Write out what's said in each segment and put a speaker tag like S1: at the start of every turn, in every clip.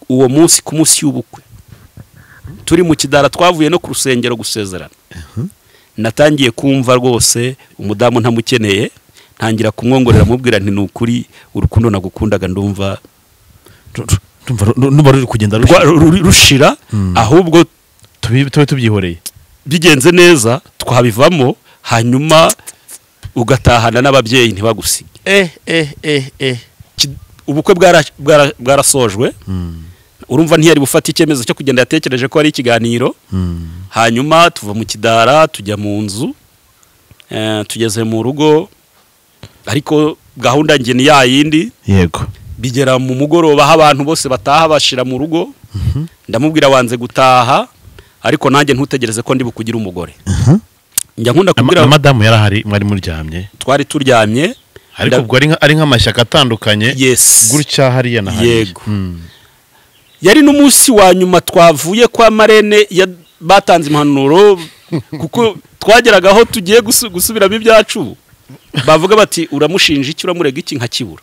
S1: uwo munsi ku munsi y'ubukwe turi mu kidara twavuye no ku rusengero gusezerana natangiye kumva rwose umudamu ntamukeneye ntangira kumwongorera mubwira nti nukuri urukundo nagukundaga ndumva
S2: ruri kugenda
S1: rushira ahubwo
S2: tubyihoreye
S1: bigenze neza twabivamo hanyuma ugatahana n'ababyeyi ntibagusige ubukwe bwarasojwe urumva ntiyari bufata icyemezo cyo kugenda yatekereje ko ari ikiganiro hanyuma tuva mu kidara tujya mu nzu tugeze mu rugo ariko gahunda nge ni yayindi
S2: yego
S1: bigera mu mugoroba aho abantu bose bataha bashira mu rugo ndamubwira wanze gutaha ariko nanjye ntutegereze ko ndi bukugira umugore njya nkunda kubwira
S2: madamu yarahari mwari muryamye
S1: twari turyamye
S2: ariko ubwo ari nk'amashyaka atandukanye gutya hariya na hariya
S1: yego yari n'umunsi wa nyuma twavuye kwa marene batanze impanuro kuko twageragaho tugiye gusubiramo ibyacu bavuga bati uramushinja iki uramurega iki nkakibura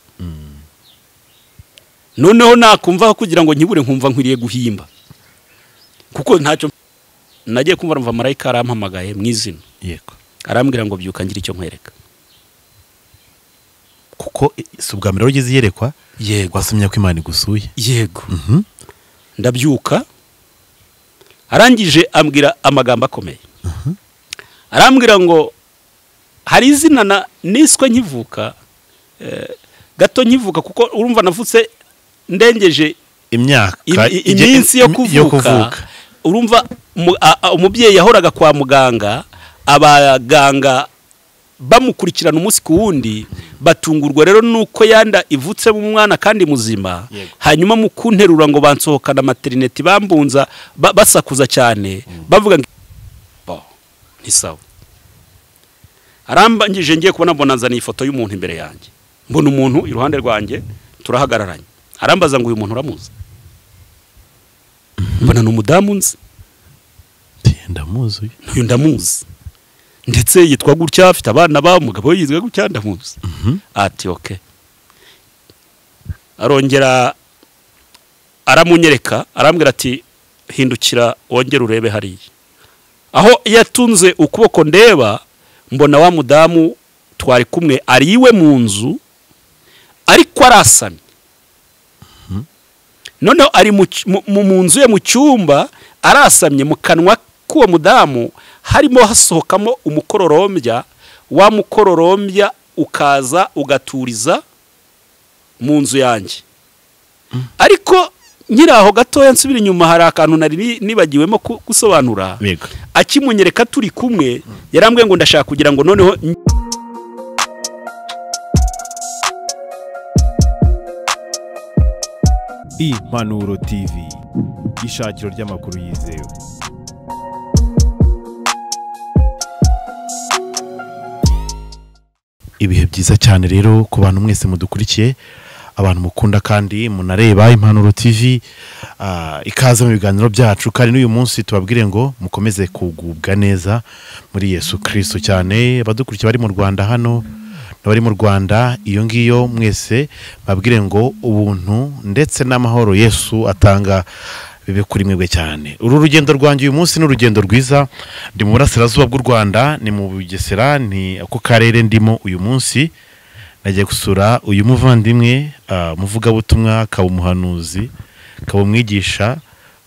S1: noneho nakumva kugira ngo nkibure nkumva nkwiriye guhimba kuko ntacyo nagiye kumva numva marayika arampamagaye mu izina
S2: yego
S1: arambwira ngo byuka ngira icyo nkwereka
S2: kuko subwa mbere ugeze yerekwa
S1: yego
S2: wasomye ko Imana igusuye
S1: yego ndabyuka arangije ambwira amagambo akomeye arambwira ngo hari izina niswe nkivuka gato nkivuka kuko urumva navutse ndengeje
S2: imyaka
S1: iminsi yo kuvuka urumva umubyeyi yahoraga kwa muganga abaganga bamukurikirana umunsi ku wundi batungurwa rero nuko yanda ivutse mu mwana kandi muzima hanyuma mu kunterura ngo bansohokana maternity bambunza basakuza cyane bavuga ngo ntisawa arambangije ngiye kubona mbonanzana ifoto y'umuntu imbere yanjye mbona umuntu iruhande rwanjye turahagararanye arambaza ngo uyu muntu uramuzi mbona n'umudamu nzi
S2: ndamuzi
S1: uyu ndamuzi ndetse yitwa gutya afite abana ba umugabo yizwe gutya ndamuzi ati okay arongera aramunyereka arambwira ati hindukira wongere urebe hariya aho yatunze ukuboko ndeba mbona wa mudamu twari kumwe ari iwe mu nzu ariko arasamye noneho ari mu nzu ye mu cyumba arasamye mu kanwa k'uwo mudamu harimo hasohokamo umukororombya wa mukororombya ukaza ugaturiza mu nzu yanjye ariko nyiraho gatoya nsubira inyuma hari akantu nari nibagiwemo gusobanura akimunyereka turi kumwe yarambwiye ngo ndashaka kugira ngo noneho
S3: Impanuro TV ishakiro ry'amakuru yizewe.
S2: Ibihe byiza cyane rero ku bantu mwese mudukurikiye abantu mukunda kandi munareba Impanuro TV ikaze mu biganiro byacu kandi n'uyu munsi tubabwire ngo mukomeze kugubwa neza muri Yesu Kristo cyane abadukurikiye bari mu Rwanda hano n'abari mu Rwanda iyo ngiyo mwese babwire ngo ubuntu ndetse n'amahoro Yesu atanga bibe kuri mwebwe cyane. Uru rugendo rwanjye uyu munsi n'urugendo rwiza ndi mu burasirazuba bw'u Rwanda ni mu Bugesera ni ako karere ndimo uyu munsi nagiye gusura uyu muvandimwe muvuga butumwa kaba umuhanuzi kaba umwigisha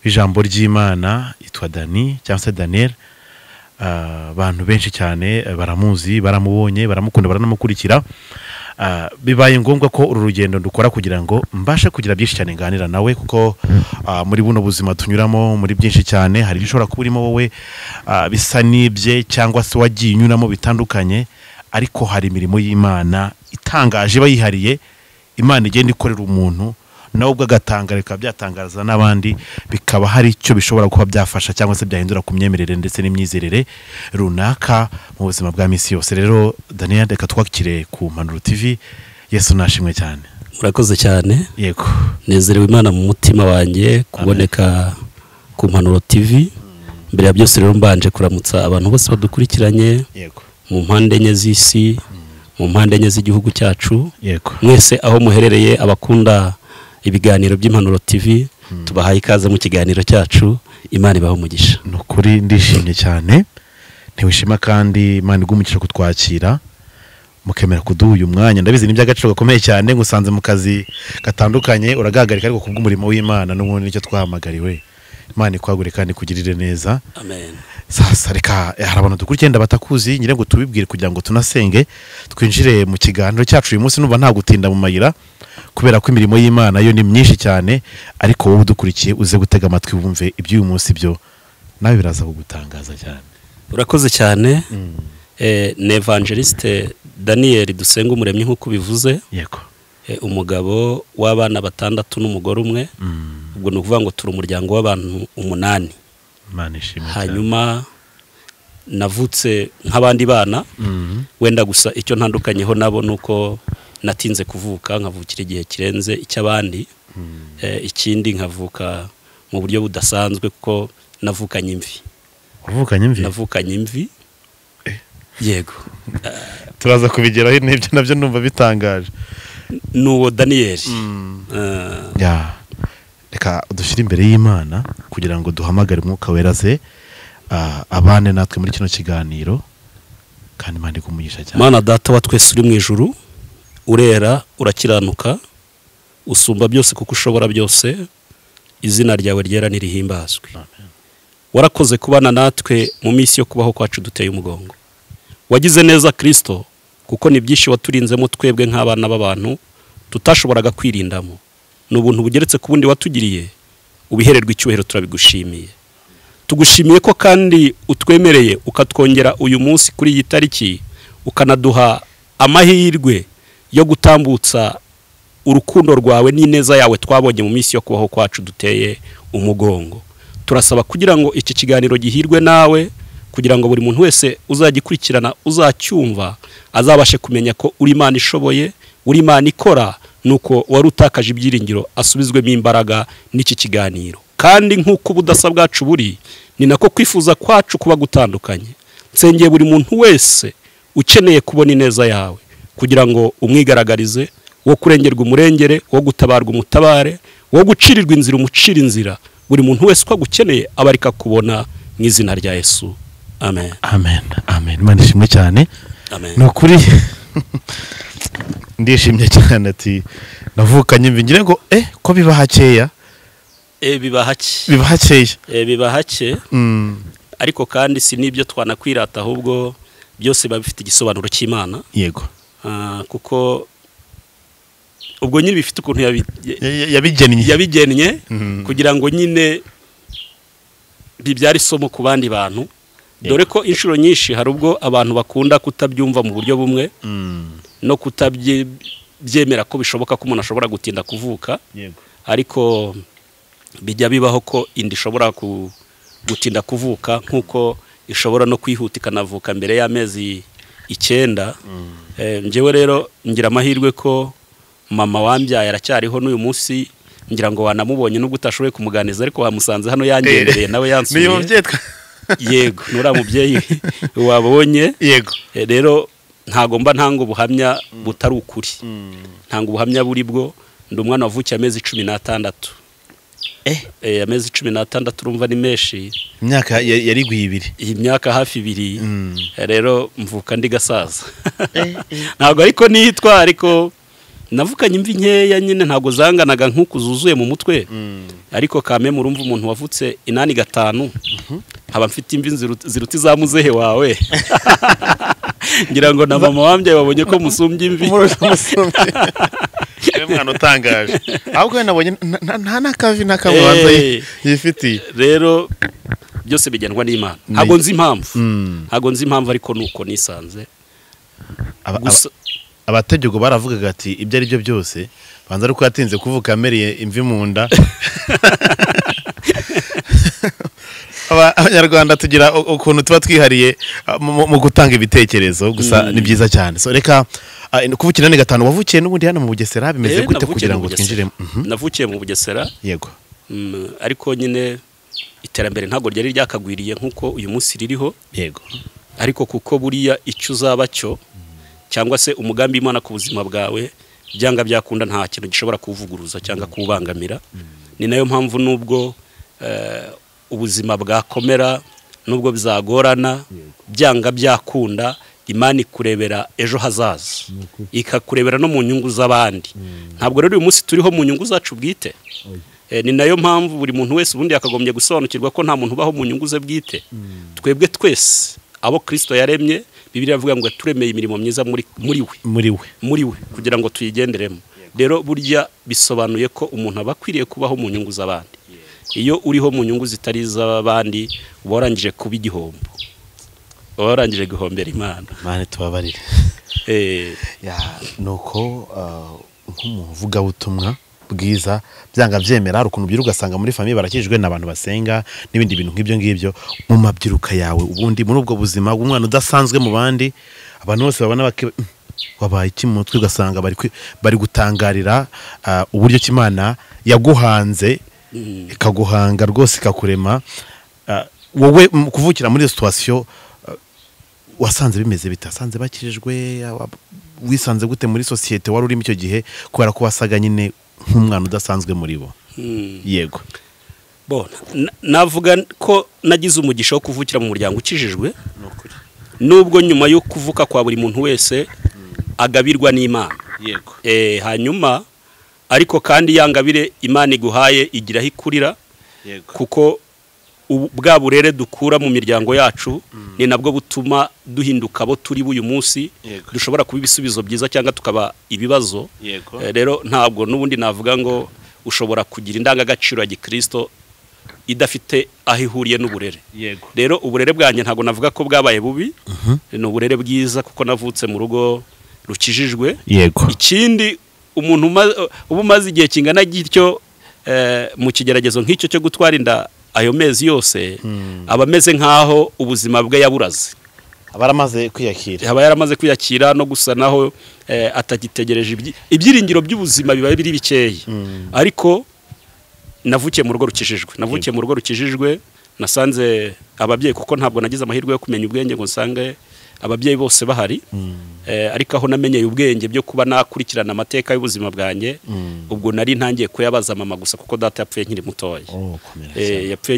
S2: w'ijambo ry'Imana yitwa Dani cyangwa se Daniel abantu benshi cyane baramuzi baramubonye baramukunda baranamukurikira bibaye ngombwa ko uru rugendo dukora kugira ngo mbashe kugira byinshi cyane nganira nawe kuko muri buno buzima tunyuramo muri byinshi cyane hari bishobora kuba urimo wowe bisa n'ibye cyangwa se wagiye unyuramo bitandukanye ariko hari imirimo y'Imana itangaje bayihariye Imana igenda ikorera umuntu nawe ubwo agatangara bikaba byatangaza n'abandi bikaba hari icyo bishobora kuba byafasha cyangwa se byahindura ku myemerere ndetse n'imyizerere runaka mu buzima bwa misi yose. Rero Daniel reka twakire ku Mpanuro TV. Yesu nashimwe cyane.
S1: Murakoze cyane.
S2: Yego.
S1: Nezerewe Imana mu mutima wanjye kuboneka ku Mpanuro TV. Mbere ya byose rero mbanje kuramutsa abantu bose badukurikiranye.
S2: Yego.
S1: Mu mpande enye z'isi, mu mpande enye z'igihugu cyacu.
S2: Yego.
S1: Mwese aho muherereye abakunda ibiganiro by'Impanuro TV tubahaye ikaze mu kiganiro cyacu. Imana ibaho umugisha.
S2: Nukuri ndishimye cyane, ntiwishima kandi Imana igumugisha kutwakira mukemera kuduha uyu mwanya. Ndabizi ni by'agaciro gakomeye cyane, ngusanze mu kazi gatandukanye uragahagarika ariko kubw'umurimo w'Imana n'ubundi nicyo twahamagariwe. Imana ikwagure kandi kugirire neza.
S1: Amen.
S2: Sasa reka hari abantu dukurikiye batakuzi, nyire ngo tubibwire kugira ngo tunasenge twinjire mu kiganiro cyacu uyu munsi. Numva nta gutinda mu mayira kubera ko imirimo y'Imana yo ni myinshi cyane, ariko wowe udukurikiye uze gutega amatwi wumve iby'uyu munsi byo nawe biraza kugutangaza cyane.
S1: Urakoze cyane. Ne evangeliste Daniel dusenga umuremyi nk'uko bivuze.
S2: Yego.
S1: Umugabo w'abana 6 n'umugore umwe. Ubwo no kuvuga ngo turi umuryango w'abantu 8.
S2: Imana ishimwe.
S1: Hanyuma navutse nk'abandi bana. Wenda gusa icyo ntandukanyeho nabo nuko natinze kuvuka, nkavukira igihe kirenze icy'abandi. Ikindi nkavuka mu buryo budasanzwe kuko navukanye imvi.
S2: Uvukanye imvi?
S1: Navukanye imvi. Yego.
S2: Turaza kubigeraho n'ibyo nabyo numva bitangaje.
S1: Nuwo Daniel.
S2: Ya. Reka udushyire imbere y'Imana kugira ngo duhamagare Umwuka Wera ze abane natwe muri kino kiganiro kandi Imana igumugisha cyane.
S1: Mana data wa twese uri mu ijuru, urera, urakiranuka, usumba byose kuko ushobora byose, izina ryawe ryera nirihimbazwe.
S2: Amen.
S1: Warakoze kubana natwe mu minsi yo kubaho kwacu duteye umugongo. Wagize neza Kristo kuko ni byinshi waturinzemo twebwe nk'abana b'abantu tutashoboraga kwirindamo. N'ubuntu bugeretse ku bundi watugiriye, ubihererwa icyubahiro turabigushimiye. Tugushimiye ko kandi utwemereye ukatwongera uyu munsi kuri iyi tariki, ukanaduha amahirwe yo gutambutsa urukundo rwawe n'ineza yawe twabonye mu minsi yo kubaho kwacu duteye umugongo. Turasaba kugira ngo iki kiganiro gihirwe nawe, kugira ngo buri muntu wese uzagikurikirana uzacyumva azabashe kumenya ko uri Imana ishoboye, uri Imana ikora, nuko wari utakaje ibyiringiro asubizwemo imbaraga n'iki kiganiro. Kandi nk'uko ubudasa bwacu buri, ni nako kwifuza kwacu kuba gutandukanye. Nsengeye buri muntu wese ukeneye kubona ineza yawe, kugira ngo umwigaragarize, wo kurengerwa umurengere, wo gutabarwa umutabare, wo gucirirwa inzira umucira inzira. Buri muntu wese uko agukeneye abarika kubona mu izina rya Yesu. Amen.
S2: Amen. Amen. Imana ishimwe cyane.
S1: Amen.
S2: Nukuri ndishimye cyane ati navukanye imvi, ngira ngo ko biba hakeya.
S1: Biba hake.
S2: Biba hakeya.
S1: Biba hake. Ariko kandi si nibyo twanakwirata, ahubwo byose babifite igisobanuro cy'Imana.
S2: Yego.
S1: Kuko ubwo nyine bifite ukuntu yabigennye kugira ngo nyine bibyara isomo ku bandi bantu. Dore ko inshuro nyinshi hari ubwo abantu bakunda kutabyumva mu buryo bumwe no kutabyemera ko bishoboka ko umuntu ashobora gutinda kuvuka.
S2: Yego.
S1: Ariko bijya bibaho ko indi ishobora gutinda kuvuka, nkuko ishobora no kwihuta ikanavuka mbere y'amezi 9. Njyewe rero ngira amahirwe ko mama wambyaye aracyariho n'uyu munsi, ngira ngo wanamubonye nubwo utashoboye kumuganiza, ariko wamusanze hano yangendereye nawe yansuye. Yego, nura mubyeyi wabonye.
S2: Yego.
S1: Rero ntago mba ntanga ubuhamya butari ukuri. Ntanga ubuhamya buri bwo. Ndi umwana wavukiye amezi 16. Amezi 16 urumva ni menshi.
S2: Imyaka yari gwibiri.
S1: Iyi myaka hafi 2. Rero mvuka ndi gasaza. Ntago ariko nitwa, ariko navukanye imvi nkeya nyine, ntago zanganaga nk'uko zuzuye mu mutwe. Ariko kame murumva umuntu wavutse 8-5 haba mfite imvi ziruti za muzehe wawe. Ngira ngo na mama wambyaye babonye ko musumbye imvi.
S2: Mwana utangaje. Ahubwo nabonye nta nakavi nakamubanza yifitiye.
S1: Rero byose bigenwa n'Imana. Ntago nzi impamvu. Ntago nzi impamvu, ariko nuko nisanze.
S2: Abategeko baravugaga ati ibyo ari byo byose banza ariko yatinze kuvuka amereye imvi mu nda. Abanyarwanda tugira ukuntu tuba twihariye mu gutanga ibitekerezo, gusa ni byiza cyane. So reka kuvukira 5 wavukiye n'ubundi hano mu Bugesera, bimeze gute kugira ngo twinjire?
S1: Navukiye mu Bugesera.
S2: Yego.
S1: Ariko nyine iterambere ntago ryari ryakagwiriye nkuko uyu munsi ririho.
S2: Yego.
S1: Ariko kuko buriya icyo uzaba cyo cyangwa se umugambi Imana ku buzima bwawe, byanga byakunda nta kintu gishobora kuvuguruza cyangwa kubangamira. ni nayo mpamvu nubwo ubuzima bwakomera nubwo bizagorana byanga byakunda Imana ikurebera ejo hazaza ikakurebera no mu nyungu z'abandi ntabwo rero uyu munsi turiho mu nyungu zacu bwite ni nayo mpamvu buri muntu wese ubundi yakagombye gusobanukirwa ko nta muntu ubaho mu nyungu ze bwite twebwe twese abo Kristo yaremye Bibiliya ivuga ngo turemeye imirimo myiza muri we kugira ngo tuyigenderemo rero burya bisobanuye ko umuntu aba akwiriye kubaho mu nyungu z'abandi iyo uriho mu nyungu zitari z'abandi uba warangije kuba igihombo warangije guhombera Imana
S2: tubabarire nuko nk'umuntu uvuga ubutumwa bwiza byanga byemera hari ukuntu byira ugasanga muri famille barakijwe n'abantu basenga n'ibindi bintu nk'ibyo ngibyo mu mabyiruka yawe ubundi muri ubwo buzima bw'umwana udasanzwe mu bandi abantu bose babona wabaye iki mu mutwe ugasanga bari gutangarira uburyo Imana yaguhanze ikaguhanga rwose ikakurema wowe kuvukira muri iyo situation wasanze bimeze bitasanze bakirijwe wisanze gute muri societe wari urimo icyo gihe kubera ko wasaga nyine nk'umwana udasanzwe muri bo yego
S1: navuga ko nagize umugisha wo kuvukira mu muryango ukijijwe nubwo nyuma yo kuvuka kwa buri muntu wese agabirwa n'Imana
S2: yego
S1: hanyuma ariko kandi yangabire Imana iguhaye igiraho ikurira kuko bwa burere dukura mu miryango yacu ni nabwo butuma duhinduka abo turi uyu munsi dushobora kuba ibisubizo byiza cyangwa tukaba ibibazo rero ntabwo n'ubundi navuga ngo ushobora kugira indangagaciro ya Gikristo idafite aho ihuriye n'uburere rero uburere bwanjye ntabwo navuga ko bwabaye bubi ni uburere bwiza kuko navutse mu rugo rukijijwe ikindi umuntu uba umaze igihe kingana gityo mu kigeragezo nk'icyo cyo gutwara inda ayo mezi yose aba ameze nk'aho ubuzima bwe yaburaze
S2: aba
S1: yaramaze kwiyakira no gusa naho atagitegereje ibyiringiro by'ubuzima biba biri bikeya ariko navukiye mu rugo rukijijwe nasanze ababyeyi kuko ntabwo nagize amahirwe yo kumenya ubwenge ngo nsange ababyeyi bose bahari ariko aho namenyeye ubwenge byo kuba nakurikirana amateka y'ubuzima bwanjye ubwo nari ntangiye kuyabaza mama gusa kuko data yapfuye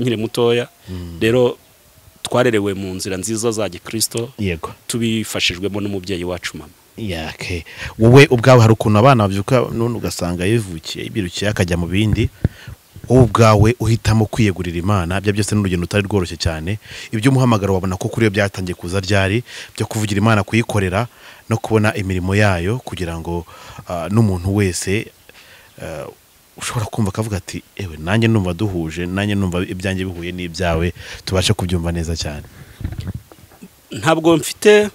S1: nkiri mutoya rero twarerewe mu nzira nziza za Gikristo tubifashijwemo n'umubyeyi wacu mama
S2: wowe ubwawe hari ukuntu abana bavyuka none ugasanga yivukiye ibirukiye akajya mu bindi wowe ubwawe uhitamo kwiyegurira Imana bya byose n'urugendo utari rworoshye cyane ibyo umuhamagaro wabona ko kuri yo byatangiye kuza ryari byo kuvugira Imana kuyikorera no kubona imirimo yayo kugira ngo n'umuntu wese ushobora kumva akavuga ati ewe nanjye numva duhuje nanjye numva ibyanjye bihuye n'ibyawe tubashe kubyumva neza cyane
S1: ntabwo mfite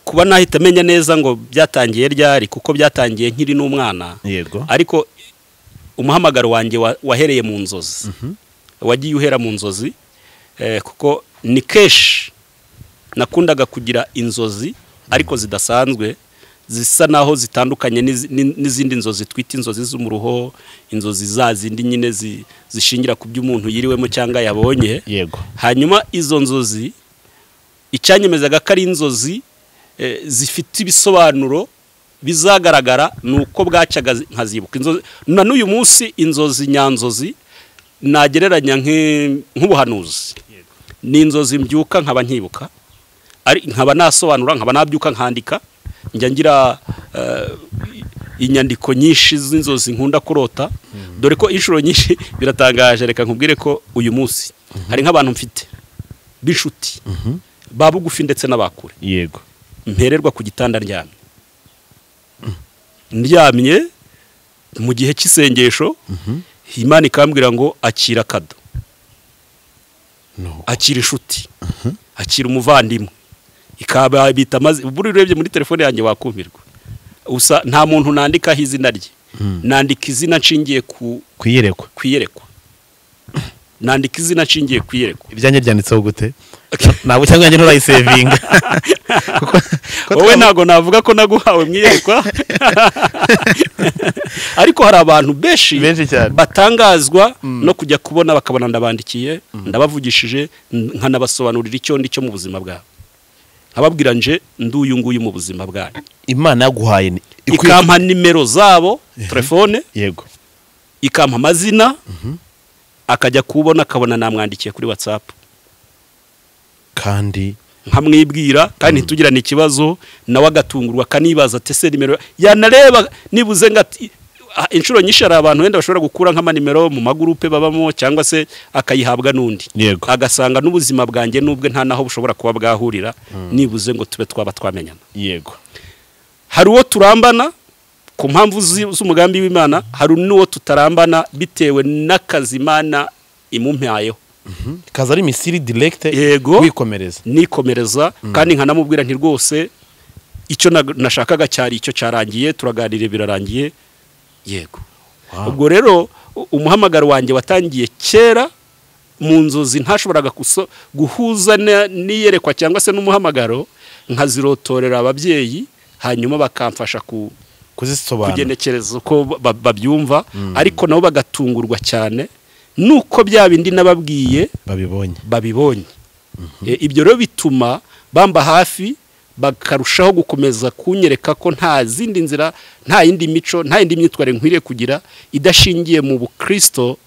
S1: kuba nahita menya neza ngo byatangiye ryari kuko byatangiye nkiri n'umwana ariko umuhamagaro wanjye wahereye mu nzozi wagiye uhera mu nzozi kuko ni keshi nakundaga kugira inzozi ariko zidasanzwe zisa naho zitandukanye n'izindi nzozi twita inzozi z'umuruho inzozi zazindi nyine zishingira ku by'umuntu yiriwemo cyangwa yabonye hanyuma izo nzozi icyanyemezaga ko ari inzozi zifite ibisobanuro bizagaragara nuko bwacaga nkazibuka na n'uyu munsi inzozi nyanzozi nagereranya nk'ubuhanuzi ni inzozi mbyuka nkaba nkibuka nkaba nasobanura nkaba nabyuka nkandika njya ngira inyandiko nyinshi z'inzozi nkunda kurota dore ko inshuro nyinshi biratangaje reka nkubwire ko uyu munsi hari nk'abantu mfite b'inshuti babugufi ndetse n'abakure mpererwa ku gitanda ndyamye mu gihe cy'isengesho Imana ikambwira ngo akira kado akira inshuti akira umuvandimwe ikaba bita maze buri urebye muri telefone yanjye wakumirwa usa nta muntu nandikaho izina rye nandika izina nshingiye kuyerekwa nandika izina nshingiye kuyerekwa
S2: ibyanjye byanditseho gute ntabwo cyangwa njye nurayisevinga
S1: wowe ntago navuga ko naguhawe mwiyerekwa ariko hari abantu benshi batangazwa no kujya kubona bakabona ndabandikiye ndabavugishije nkanabasobanurira icyo ndicyo mu buzima bwabo ababwira nje nduyu nguyu mu buzima bwanyu
S2: Imana yaguhaye
S1: ikampa nimero zabo telefone ikampa amazina akajya kubona akabona namwandikiye kuri WhatsApp
S2: kandi
S1: nkamwibwira kandi ntitugirane ikibazo nawe agatungurwa akanibaza ati se nimero yanareba nibuze ngati inshuro nyinshi hari abantu wenda bashobora gukura nk'amanimero mu magurupe babamo cyangwa se akayihabwa n'undi agasanga n'ubuzima bwanjye n'ubwe nta naho bushobora kuba bwahurira nibuze ngo tube twaba twamenyana.
S2: Yego,
S1: hari uwo turambana ku mpamvu z'umugambi w'Imana, hari n'uwo tutarambana bitewe n'akazi Imana imumpayeho.
S2: kaza ari misiri direct wikomereza
S1: nikomereza kandi nkanamubwira nti rwose icyo nashakaga cyari icyo cyarangiye, turaganire birarangiye. Yego, ubwo rero umuhamagaro wanjye watangiye kera mu nzozi ntashoboraga guhuza niyerekwa cyangwa se n'umuhamagaro, nkazirotorera ababyeyi hanyuma bakamfasha kugenekereza uko babyumva, ariko nabo bagatungurwa cyane nuko bya bindi nababwiye babibonye. Ibyo rero bituma bamba hafi bakarushaho gukomeza kunyereka ko nta zindi nzira, nta yindi mico, nta yindi myitwarire nkwiriye kugira idashingiye mu Bukristo,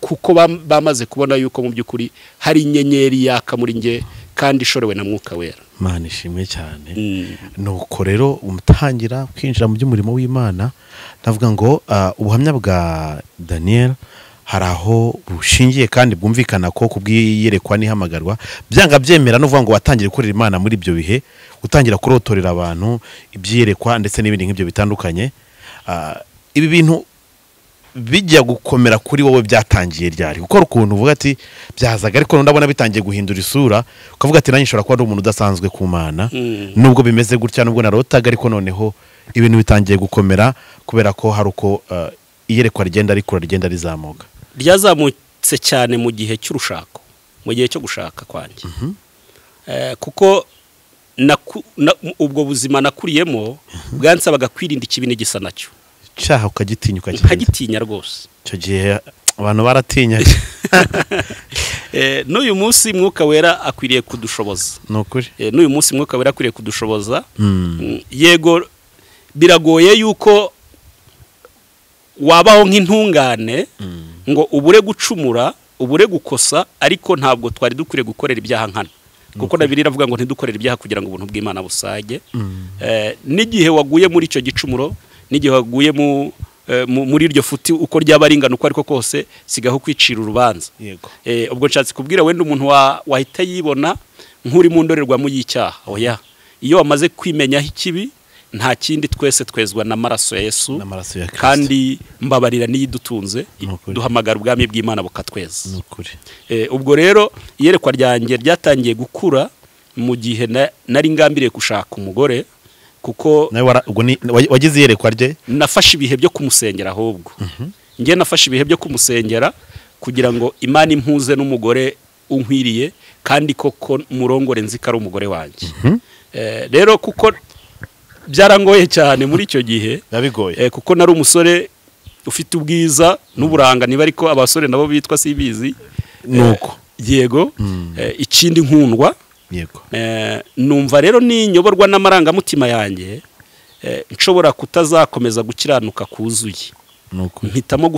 S1: kuko bamaze kubona yuko mu by'ukuri hari inyenyeri yaka muri nge kandi ishorewe na Mwuka Wera.
S2: Imana ishimwe cyane. Nuko rero umutangira kwinjira mu by'umurimo w'Imana, navuga ngo ubuhamya bwa Daniel hari aho bushingiye kandi bwumvikana ko kubwiyerekwa n'ihamagarwa byanga byemera no vuga ngo watangira gukorera Imana muri ibyo bihe, utangira kurotorera abantu ibyiyerekwa ndetse n'ibindi nk'ibyo bitandukanye. Ibi bintu bijya gukomera kuri wowe byatangiye ryari? Gukora ukuntu uvuga ati byazaga ariko ndabona bitangiye guhindura isura, ukavuga ati nanjye nshobora kuba ari umuntu udasanzwe ku Mana, nubwo bimeze gutya, nubwo narotaga, ariko noneho ibintu bitangiye gukomera kubera ko hari uko iyerekwa rigenda rikura, rigenda rizamuka.
S1: Ryazamutse cyane mu gihe cy'urushako, mu gihe cyo gushaka kwanjye. Kuko ubwo buzima nakuriyemo bwansabaga kwirinda ikibi n'igisa nacyo.
S2: Cyaha
S1: ukagitinya rwose.
S2: Icyo gihe abantu baratinya.
S1: N'uyu munsi Mwuka Wera akwiriye kudushoboza.
S2: Nukuri.
S1: N'uyu munsi Mwuka Wera akwiriye kudushoboza. Yego, biragoye yuko wabaho nk'intungane ngo ubure gucumura, ubure gukosa, ariko ntabwo twari dukwiriye gukorera ibyaha nkana, kuko na Bibiliya iravuga ngo ntidukorere ibyaha kugira ngo ubuntu bw'Imana busage. N'igihe waguye muri icyo gicumuro, n'igihe waguye muri iryo futi uko ryaba ringana uko ariko kose, sigaho kwicira urubanza. Ubwo nshatse kubwira wenda umuntu wahita yibona nk'uri mu ndorerwamo y'icyaha. Oya, iyo wamaze kwimenyaho ikibi, nta kindi, twese twezwa n'amaraso ya Yesu, kandi mbabarira niyidutunze, duhamagara ubwami bw'Imana bukatweza. Ubwo rero iyerekwa ryanjye ryatangiye gukura mu gihe nari ngambiriye gushaka umugore, kuko
S2: wagize iyerekwa rye.
S1: Nafashe ibihe byo kumusengera, ahubwo ngiye nafashe ibihe byo kumusengera kugira ngo Imana impuze n'umugore unkwiriye, kandi koko murongore nzika ari umugore wanjye. Rero kuko byarangoye cyane muri icyo gihe, kuko nari umusore ufite ubwiza n'uburanga, niba ariko abasore nabo bitwa sibizi.
S2: Nuko
S1: yego, ikindi nkundwa.
S2: Yego,
S1: numva rero ninyoborwa n'amarangamutima yanjye, nshobora kutazakomeza gukiranuka kuzuye. Mpitamo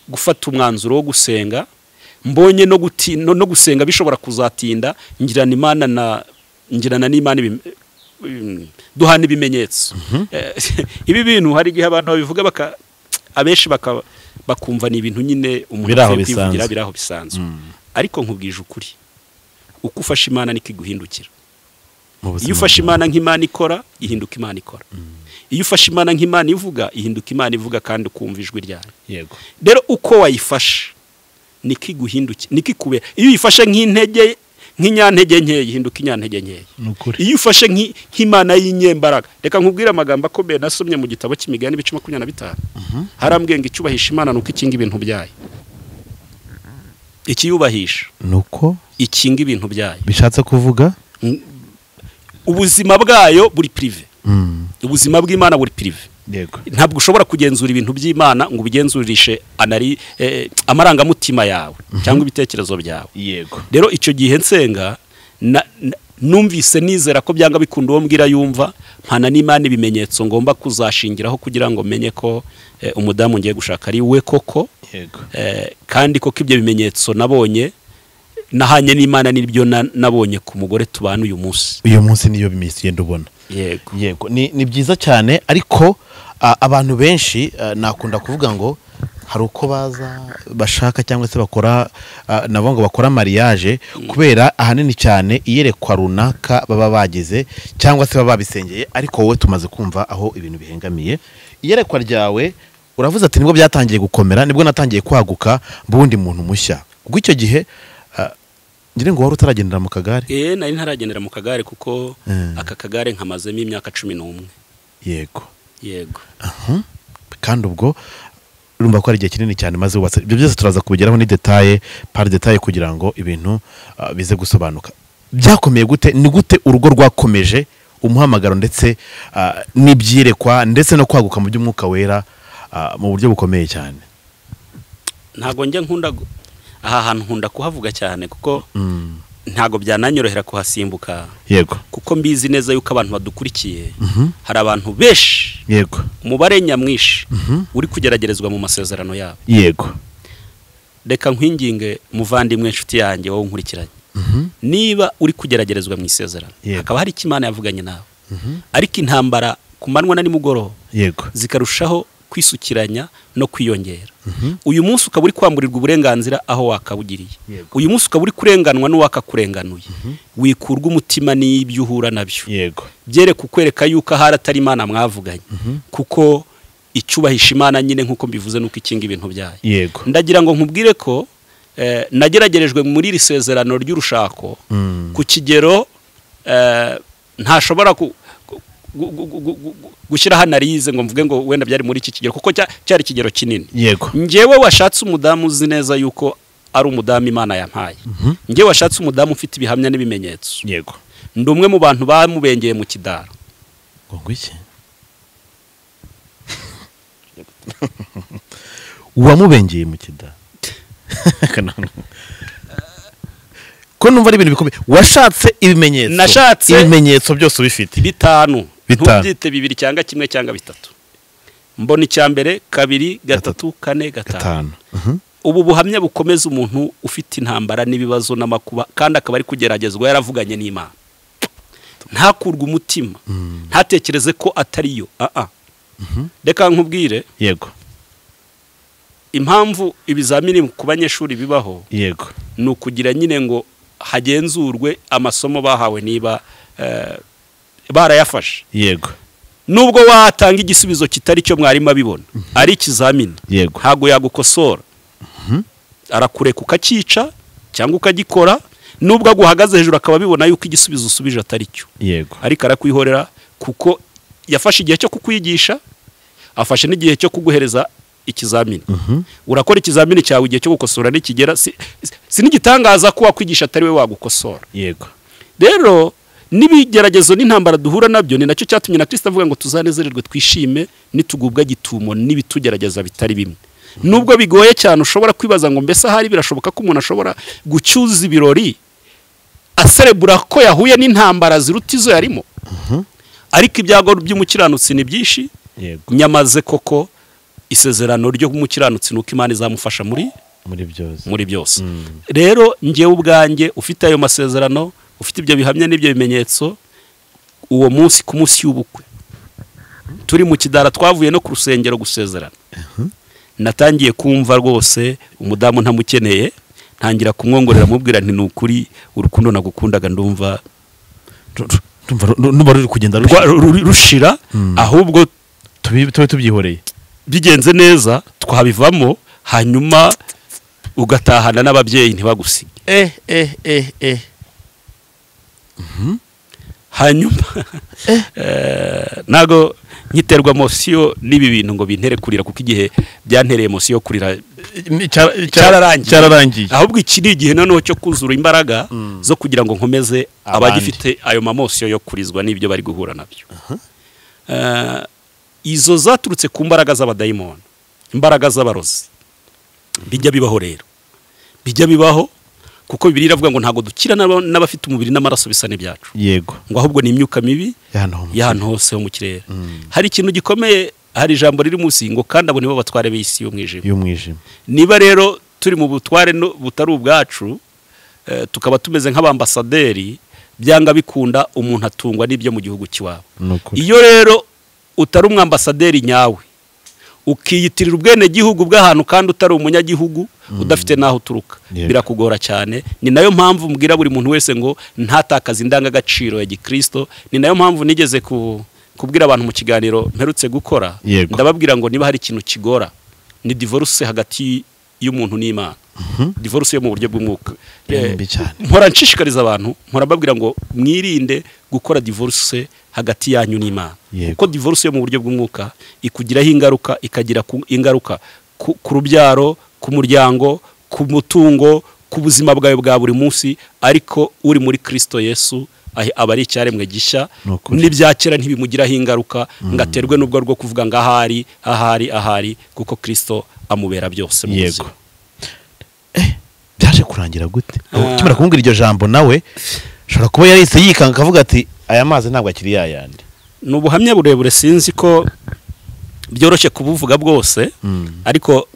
S1: gufata umwanzuro wo gusenga, mbonye no gusenga bishobora kuzatinda, ngirana n'Imana duhana ibimenyetso. Ibi bintu hari igihe abantu babivuga abenshi bakumva ni ibintu nyine umuntu akwivugira biraho bisanzwe. Ariko nkubwije ukuri, uko ufashe Imana niko iguhindukira. Iyo ufashe Imana nk'Imana ikora, ihinduka Imana ikora. Iyo ufashe Imana nk'Imana ivuga, ihinduka Imana ivuga, kandi ukumva ijwi ryayo. Yego, rero uko wayifashe niko iguhindukira, niko ikubera. Iyo uyifashe nk'inyantege nkeya, ihinduka inyantege nkeya. Iyo ufashe nk'Imana y'inyembaraga, reka nkubwire amagambo akomeye nasomye mu gitabo cy'Imigani 25. Harambwiye ngo icyubahisha Imana nuko ikinga ibintu byayo. Ikiyubahisha
S2: nuko
S1: ikinga ibintu byayo.
S2: Bishatse kuvuga
S1: ubuzima bwayo buri prive. Ubuzima bw'Imana buri prive.
S2: Yego,
S1: ntabwo ushobora kugenzura ibintu by'Imana ngo ubigenzurishe amarangamutima yawe cyangwa ibitekerezo byawe.
S2: Yego,
S1: rero icyo gihe nsenga numvise nizera ko byanga bikunda uwo mbwira yumva, mpana n'Imana ibimenyetso ngomba kuzashingiraho kugira ngo menye ko umudamu ngiye gushaka ari we koko.
S2: Yego.
S1: Kandi koko ibyo bimenyetso nabonye nahanye n'Imana nibyo nabonye ku mugore tubana uyu munsi
S2: niyo bimenyetso yenda ubona.
S1: Yego.
S2: Ni byiza cyane, ariko abantu benshi nakunda kuvuga ngo hari uko baza bashaka cyangwa se bakora nabo ngo bakora mariage kubera ahanini cyane iyerekwa runaka baba bagize cyangwa se baba babisengeye, ariko wowe tumaze kumva aho ibintu bihengamiye. Iyerekwa ryawe uravuze ati nibwo byatangiye gukomera, nibwo natangiye kwaguka bundi muntu mushya. Ubwo icyo gihe ngire ngo wari utaragendera mu kagare?
S1: Nari ntaragendera mu kagare kuko aka kagare nkamazemo imyaka 11.
S2: Yego.
S1: Kandi
S2: ubwo urumva ko ari igihe kinini cyane maze wubatse. Ibyo byose turaza kubigeraho ni detail par detail kugira ngo ibintu bize gusobanuka. Byakomeye gute? Ni gute urugo rwakomeje umuhamagaro ndetse n'ibyirekwa ndetse no kwaguka mu by'umwuka wera mu buryo bukomeye cyane?
S1: Ntago njye nkunda aha hantu nkunda kuhavuga cyane kuko ntago byananyorohera kuhasimbuka.
S2: Yego.
S1: Kuko mbizi neza yuko abantu badukurikiye hari abantu benshi.
S2: Yego.
S1: Umubare nyamwishi uri kugeragerezwa mu masezerano yabo.
S2: Yego.
S1: Reka nkwinginge muvandimwe inshuti yanjye wowe nkurikiranye. Niba uri kugeragerezwa mu isezerano hakaba hari Imana yavuganye nawe, ariko intambara ku manywa na nimugoroba zikarushaho kwisukiranya no kwiyongera. Uyu munsi ukaba uri kwamburirwa uburenganzira aho wakabugiriye. Uyu munsi ukaba uri kurenganwa n'uwakakurenganuye. Wikurwa umutima n'ibyo uhura nabyo.
S2: Yego.
S1: Byere kukwereka yuko ahari atari Imana mwavuganye, kuko icyubahisha Imana nyine nkuko mbivuze nuko ikinga ibintu byayo.
S2: Yego.
S1: Ndagira ngo nkubwire ko nageragerejwe muri iri sezerano ry'urushako ku kigero ntashobora gushyira hano arize ngo mvuge ngo wenda byari muri iki kigero kuko cyari kigero kinini.
S2: Yego.
S1: Njyewe washatse umudamu uzi neza yuko ari umudamu Imana yampaye. Njyewe washatse umudamu ufite ibihamya n'ibimenyetso.
S2: Yego.
S1: Ndi umwe mu bantu bamubengeye mu kidaro.
S2: Ngo iki? Uwamubengeye mu kidaro? Ko numva ari ibintu bikomeye. Washatse ibimenyetso?
S1: Nashatse
S2: ibimenyetso byose ubifite?
S1: 5. Ntubyite 2 cyangwa 1 cyangwa 3. Mbona icyambere 2 3 4 5. Ubu buhamya bukomeza umuntu ufite intambara n'ibibazo n'amakuba kandi akaba ari kugeragezwa yaravuganye n'Imana. Ntakurwa umutima. Ntatekereze ko atari yo. Reka nkubwire.
S2: Yego.
S1: Impamvu ibizamini ku banyeshuri bibaho.
S2: Yego.
S1: Nukugira nyine ngo hagenzurwe amasomo bahawe niba barayafashe.
S2: Yego.
S1: Nubwo watanga igisubizo kitari cyo mwarimu abibona ari ikizamini.
S2: Yego.
S1: Hago yagukosora. Arakureka ukakica cyangwa ukagikora, nubwo aguhagaze hejuru akaba bibona yuko igisubizo usubije atari cyo.
S2: Yego.
S1: Ariko arakwihorera kuko yafashe igihe cyo kukwigisha, afashe n'igihe cyo kuguhereza ikizamini. Urakora ikizamini cyawe igihe cyo gukosora n'ikigera sinigitangaza ko wakwigisha atari we wagukosora.
S2: Yego.
S1: Rero nibigeragezo n'intambara duhura nabyo ni nacyo cyatumye na Kristo avuga ngo tuzanezererwe twishime nitugubwa gitumo n'ibitugerageza bitari bimwe. Nubwo bigoye cyane ushobora kwibaza ngo mbese ahari birashoboka ko umuntu ashobora gucyuza ibirori aserebura ko yahuye n'intambara ziruta izo yarimo. Ariko ibyago by'umukiranutsi ni byinshi. Nyamaze koko isezerano ryo umukiranutsi nuko Imana izamufasha muri byose. Rero ngewe ubwanjye ufite ayo masezerano, ufite ibyo bihamya n'ibyo bimenyetso, uwo munsi ku munsi y'ubukwe turi mu kidara twavuye no ku rusengero gusezerana. Natangiye kumva rwose umudamu ntamukeneye, ntangira kumwongorera mubwira nti nukuri urukundo nagukundaga ndumva
S2: ruri kugenda
S1: rushira, ahubwo
S2: tube tubyihoreye.
S1: Bigenze neza twabivamo hanyuma ugatahana n'ababyeyi ntibagusige. Hanyuma nago nkiterwa emosiyo n'ibi bintu ngo bintere kurira kuko igihe byantereye emosiyo kurira cyararangiye. Ahubwo iki ni igihe noneho cyo kuzura imbaraga zo kugira ngo nkomeze abagifite ayo mamosiyo yo kurizwa n'ibyo bari guhura nabyo. Izo zaturutse ku mbaraga z'abadayimoni, imbaraga z'abarozi. Bijya bibaho rero. Bijya bibaho kuko Bibiliya iravuga ngo ntago dukira n'abafite umubiri n'amaraso bisa n'ibyacu
S2: yego
S1: ngo ahubwo ni imyuka mibi y'ahantu hose ho mu kirere. Hari ikintu gikomeye, hari ijambo riri munsi ngo kandi abo nibo batware b'isi y'umwijima. Niba rero turi mu butware butari ubwacu, tukaba tumeze nk'abambasaderi, byanga bikunda umuntu atungwa n'ibyo mu gihugu kiwabo. Iyo rero utari umwambasaderi nyawe, ukiyitirira ubwene gihugu bw'ahantu kandi utari umunyagihugu, udafite naho uturuka, birakugora cyane. Ni nayo mpamvu mbwira buri muntu wese ngo ntatakaze indangagaciro ya Gikristo. Ni nayo mpamvu nigeze kubwira abantu mu kiganiro mperutse gukora, ndababwira ngo niba hari ikintu kigora ni divorce hagati y'umuntu n'Imana. Divorce yo mu buryo bw'umwuka. Mpora nshishikariza abantu, mpora babwira ngo mwirinde gukora divorce hagati yanyu n'Imana. Kuko divorce yo mu buryo bw'umwuka ikugiraho ingaruka, ikagira ingaruka ku rubyaro, ku muryango, ku mutungo, ku buzima bwawe bwa buri munsi. Ariko uri muri Kristo Yesu aba ari icyaremwe gishya, n'ibyakera ntibimugiraho ingaruka, ngaterwe n'ubwo rwo kuvuga ngo ahari kuko Kristo amubera byose mu buzima.
S2: Byaje kurangira gute? Ukimara kumbwira iryo jambo nawe shobora kuba yarahise yikanga akavuga ati aya mazi ntabwo akiri yayandi.
S1: Ni ubuhamya burebure, sinzi ko byoroshye kubuvuga bwose, ariko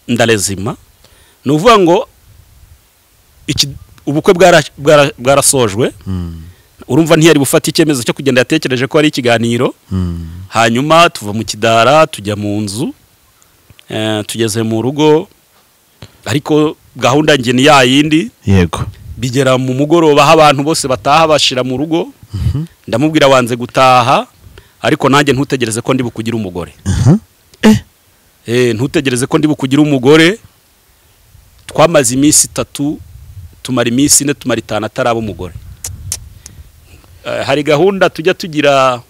S1: ndarezima. Ni uvuga ngo ubukwe bwarasojwe, urumva ntiyari bufata icyemezo cyo kugenda, yatekereje ko ari ikiganiro. Hanyuma tuva mu kidara tujya mu nzu, tugeze mu rugo, ariko gahunda nge ni yayindi.
S2: Yego.
S1: Bigera mu mugoroba aho abantu bose bataha bashira mu rugo, ndamubwira wanze gutaha, ariko nanjye ntutegereze ko ndi bukugira umugore. Ntutegereze ko ndi bukugira umugore. Twamaze iminsi 3, tumara iminsi 4, tumara 5 ataraba umugore. Hari gahunda tujya tugira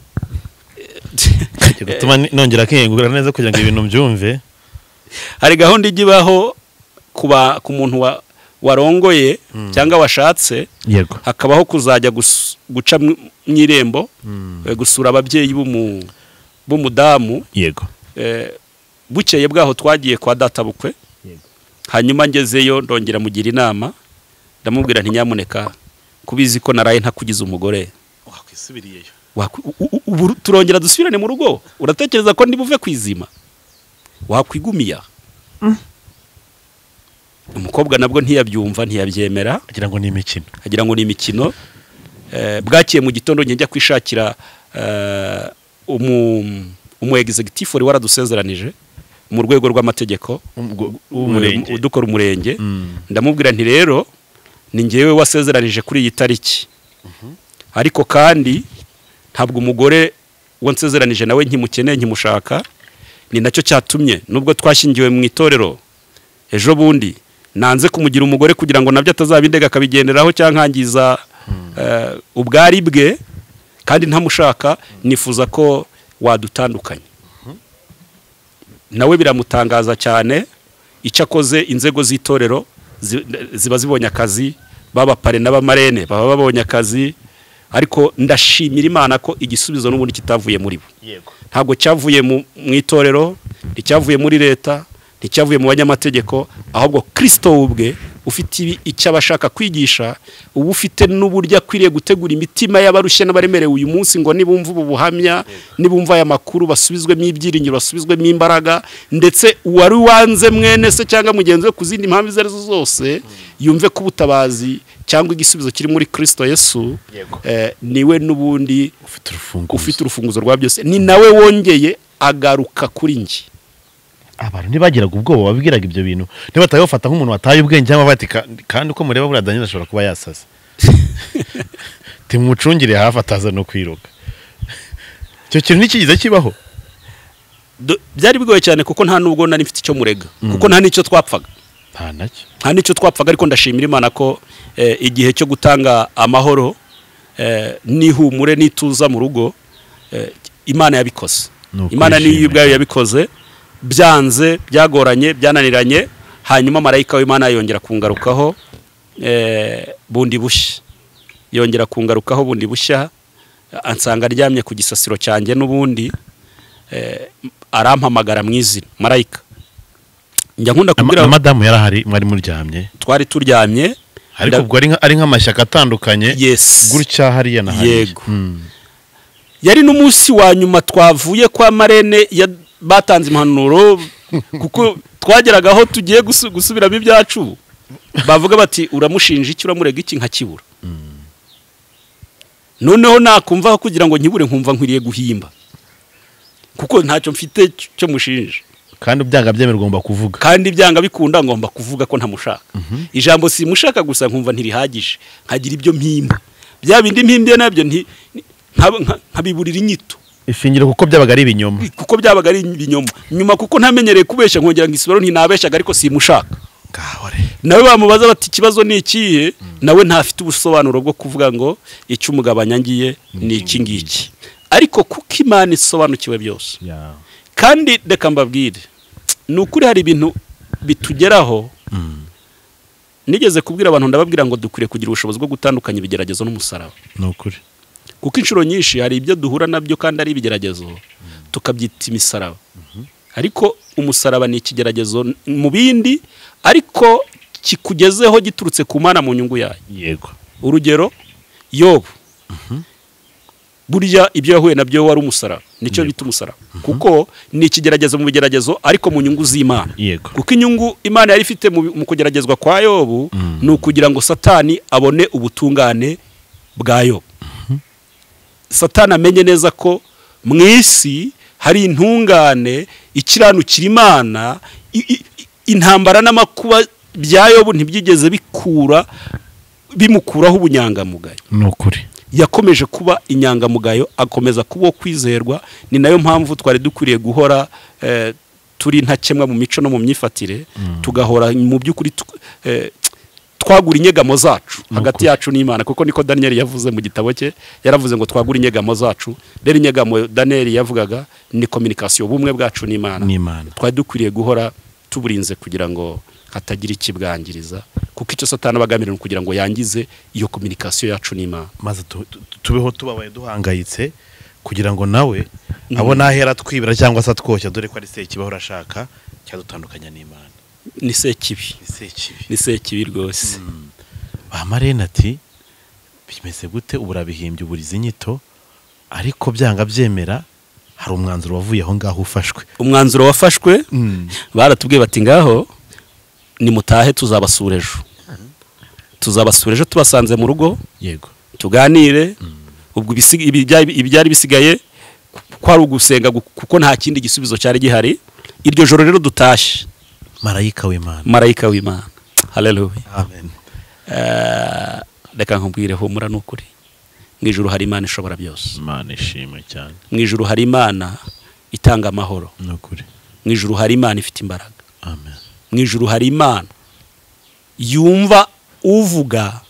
S2: gutuma nongera kengura neza kugira ngo ibintu byumve.
S1: Hari gahunda igibaho ku muntu warongoye cyangwa washatse, hakabaho kuzajya guca mw'irembo, gusura ababyeyi b'umudamu.
S2: Yego.
S1: Bukeye bwaho twagiye kwa data bukwe. Hanyuma ngezeyo ndongera mugira inama, ndamubwira nti nyamuneka kubizi ko naraye ntakugize umugore,
S2: wakwisubiriyeyo,
S1: turongera dusubirane mu rugo, uratekereza ko ndibuve kwizima? Wakwigumiya. Umukobwa nabwo ntiyabyumva, ntiyabyemera,
S2: agira ngo ni imikino.
S1: Bwakiye mu gitondo njya kwishakira umu executive wari waradusezeranije mu rwego rw'amategeko, udukora umurenge. Ndamubwira nti rero ni ngewe wasezeranije kuri iyi tariki, ariko kandi ntabwo umugore wansezeranije nawe nkimukeneye, nkimushaka. Ni nacyo cyatumye nubwo twashingiwe mu itorero ejo bundi, nanze kumugira umugore kugira ngo nabyo atazabindega akabigenderaho cyangwa nkangiza ubwari bwe, kandi ntamushaka. Nifuza ko wadutandukanye. Nawe biramutangaza cyane. Icyo akoze, inzego z'itorero ziba zibonye akazi, baba pare n'abamarene baba babonye akazi. Ariko ndashimira Imana ko igisubizo n'ubundi kitavuye muri bo. Ntabwo cyavuye mu itorero, icyavuye muri leta, nticyavuye mu banyamategeko, ahubwo Kristo ubwe ufite icyo abashaka kwigisha, ubu ufite n'uburyo akwiriye gutegura imitima y'abarushye n'abaremerewe uyu munsi, ngo nibumva ubu buhamya, nibumva aya makuru, basubizwemo ibyiringiro, basubizwemo imbaraga. Ndetse uwari wanze mwene se cyangwa mugenzi we ku zindi mpamvu izo arizo zose, yumve ko ubutabazi cyangwa igisubizo kiri muri Kristo Yesu. Niwe n'ubundi ufite urufunguzo rwa byose. Ni nawe wongeye agaruka kuri nge.
S2: Abantu ntibagiraga ubwoba babwiraga ibyo bintu, niba batayofata nk'umuntu wataye ubwenge, cyangwa bati kandi uko mureba buriya Daniel ashobora kuba yasaze. Timucungire hafi ataza no kwiruka. Icyo kintu ntikigize kibaho.
S1: Byari bigoye cyane kuko nta nubwo nari mfite icyo murega, kuko nta n'icyo twapfaga. Nta n'icyo twapfaga, ariko ndashimira Imana ko igihe cyo gutanga amahoro n'ihumure n'ituza mu rugo, Imana yabikoze. Imana niyo ubwayo yabikoze. Byanze, byagoranye, byananiranye. Hanyuma marayika w'Imana yongera kungarukaho bundi bushya, yongera kungarukaho bundi bushya, ansanga aryamye ku gisasiro cyanjye n'ubundi, arampamagara mu izina, marayika. Njya nkunda kubwira
S2: madamu yarahari, mwari muryamye?
S1: Twari turyamye,
S2: ariko ubwo ari nk'amashyaka atandukanye gutya hariya na hariya.
S1: Yego. Yari n'umunsi wa nyuma twavuye kwa marene batanze impanuro kuko twageragaho tugiye gusubiramo ibyacu bavuga bati uramushinja iki uramurega iki nkakibura. Noneho nakumva kugira ngo nkibure nkumva nkwiriye guhimba kuko ntacyo mfite cyo mushinja
S2: kandi byanga byemerwa ngomba kuvuga
S1: kandi byanga bikunda ngomba kuvuga ko ntamushaka. Ijambo si mushaka gusa nkumva ntirihagije nkagira ibyo mpimba bya bindi mpimbye nabyo nkabiburira inyito
S2: ishingiro kuko byabaga ari ibinyoma
S1: nyuma kuko ntamenyereye kubeshya nkongera ngo isubiro ntinabeshyaga ariko si mushaka.
S2: Gahore
S1: nawe bamubaza bati ikibazo ni ikihe nawe ntafite ubusobanuro bwo kuvuga ngo icyo umugabanya ngiye ni iki ngiki ariko kuko Imana isobanukiwe byose. Kandi reka mbabwire ni ukuri hari ibintu bitugeraho nigeze kubwira abantu ndababwira ngo dukwiriye kugira ubushobozi bwo gutandukanya ibigeragezo n'umusaraba.
S2: Ni ukuri
S1: kuko inshuro nyinshi hari ibyo duhura nabyo kandi ari ibigeragezo tukabyita imisaraba ariko umusaraba ni ikigeragezo mu bindi ariko kikugezeho giturutse ku Mana mu nyungu yayo.
S2: Yego.
S1: Urugero Yobu burya ibyo yahuye nabyo wari umusaraba nicyo bita umusaraba kuko ni ikigeragezo mu bigeragezo ariko mu nyungu z'Imana. Kuko inyungu Imana yari ifite mu kugeragezwa kwa Yobu ni ukugira ngo Satani abone ubutungane bwa Yobu. Satani amenye neza ko mu isi hari intungane ikiranukira Imana intambara n'amakuba bya Yobu ntibyigeze bimukuraho ubunyangamugayo.
S2: Ni ukuri
S1: yakomeje kuba inyangamugayo akomeza kuba kwizerwa. Ni nayo mpamvu twari dukwiriye guhora turi ntakemwa mu mico no mu myifatire tugahora mu by'ukuri twagura inyegamo zacu hagati yacu n'Imana kuko niko Daniel yavuze mu gitabo cye yaravuze ngo twagura inyegamo zacu. Rero inyegamo Daniel yavugaga ni communication bumwe bwacu n'Imana. Twari dukwiriye guhora tuburinze kugira ngo hatagira ikibwangiriza kuko icyo Satani bagamira kugira ngo yangize iyo communication yacu n'Imana
S2: maze tubeho tubabaye duhangayitse kugira ngo nawe abona ahera twibira cyangwa se atwoshya dore ko ari se kibaho urashaka cyadutandukanya n'Imana.
S1: Ni sekibi rwose.
S2: Bamarene ati bimeze gute uburabihimbye uburiza inyito ariko byanga byemera hari umwanzuro wavuye aho ngaho ufashwe.
S1: Umwanzuro wafashwe baratubwiye bati ngaho ni mutahe tuzabasura ejo tubasanze mu rugo.
S2: Yego.
S1: Tuganire ubwo ibyari bisigaye kwari ugusenga kuko nta kindi gisubizo cyari gihari. Iryo joro rero dutashye
S2: marayika w'Imana.
S1: Haleluya.
S2: Amen.
S1: Reka nkubwire humura n'ukuri mu ijuru hari Imana ishobora byose.
S2: Imana ishimwe cyane.
S1: Mu ijuru hari Imana itanga amahoro.
S2: N'ukuri.
S1: Mu ijuru hari Imana ifite imbaraga.
S2: Amen.
S1: Mu ijuru hari Imana yumva uvuga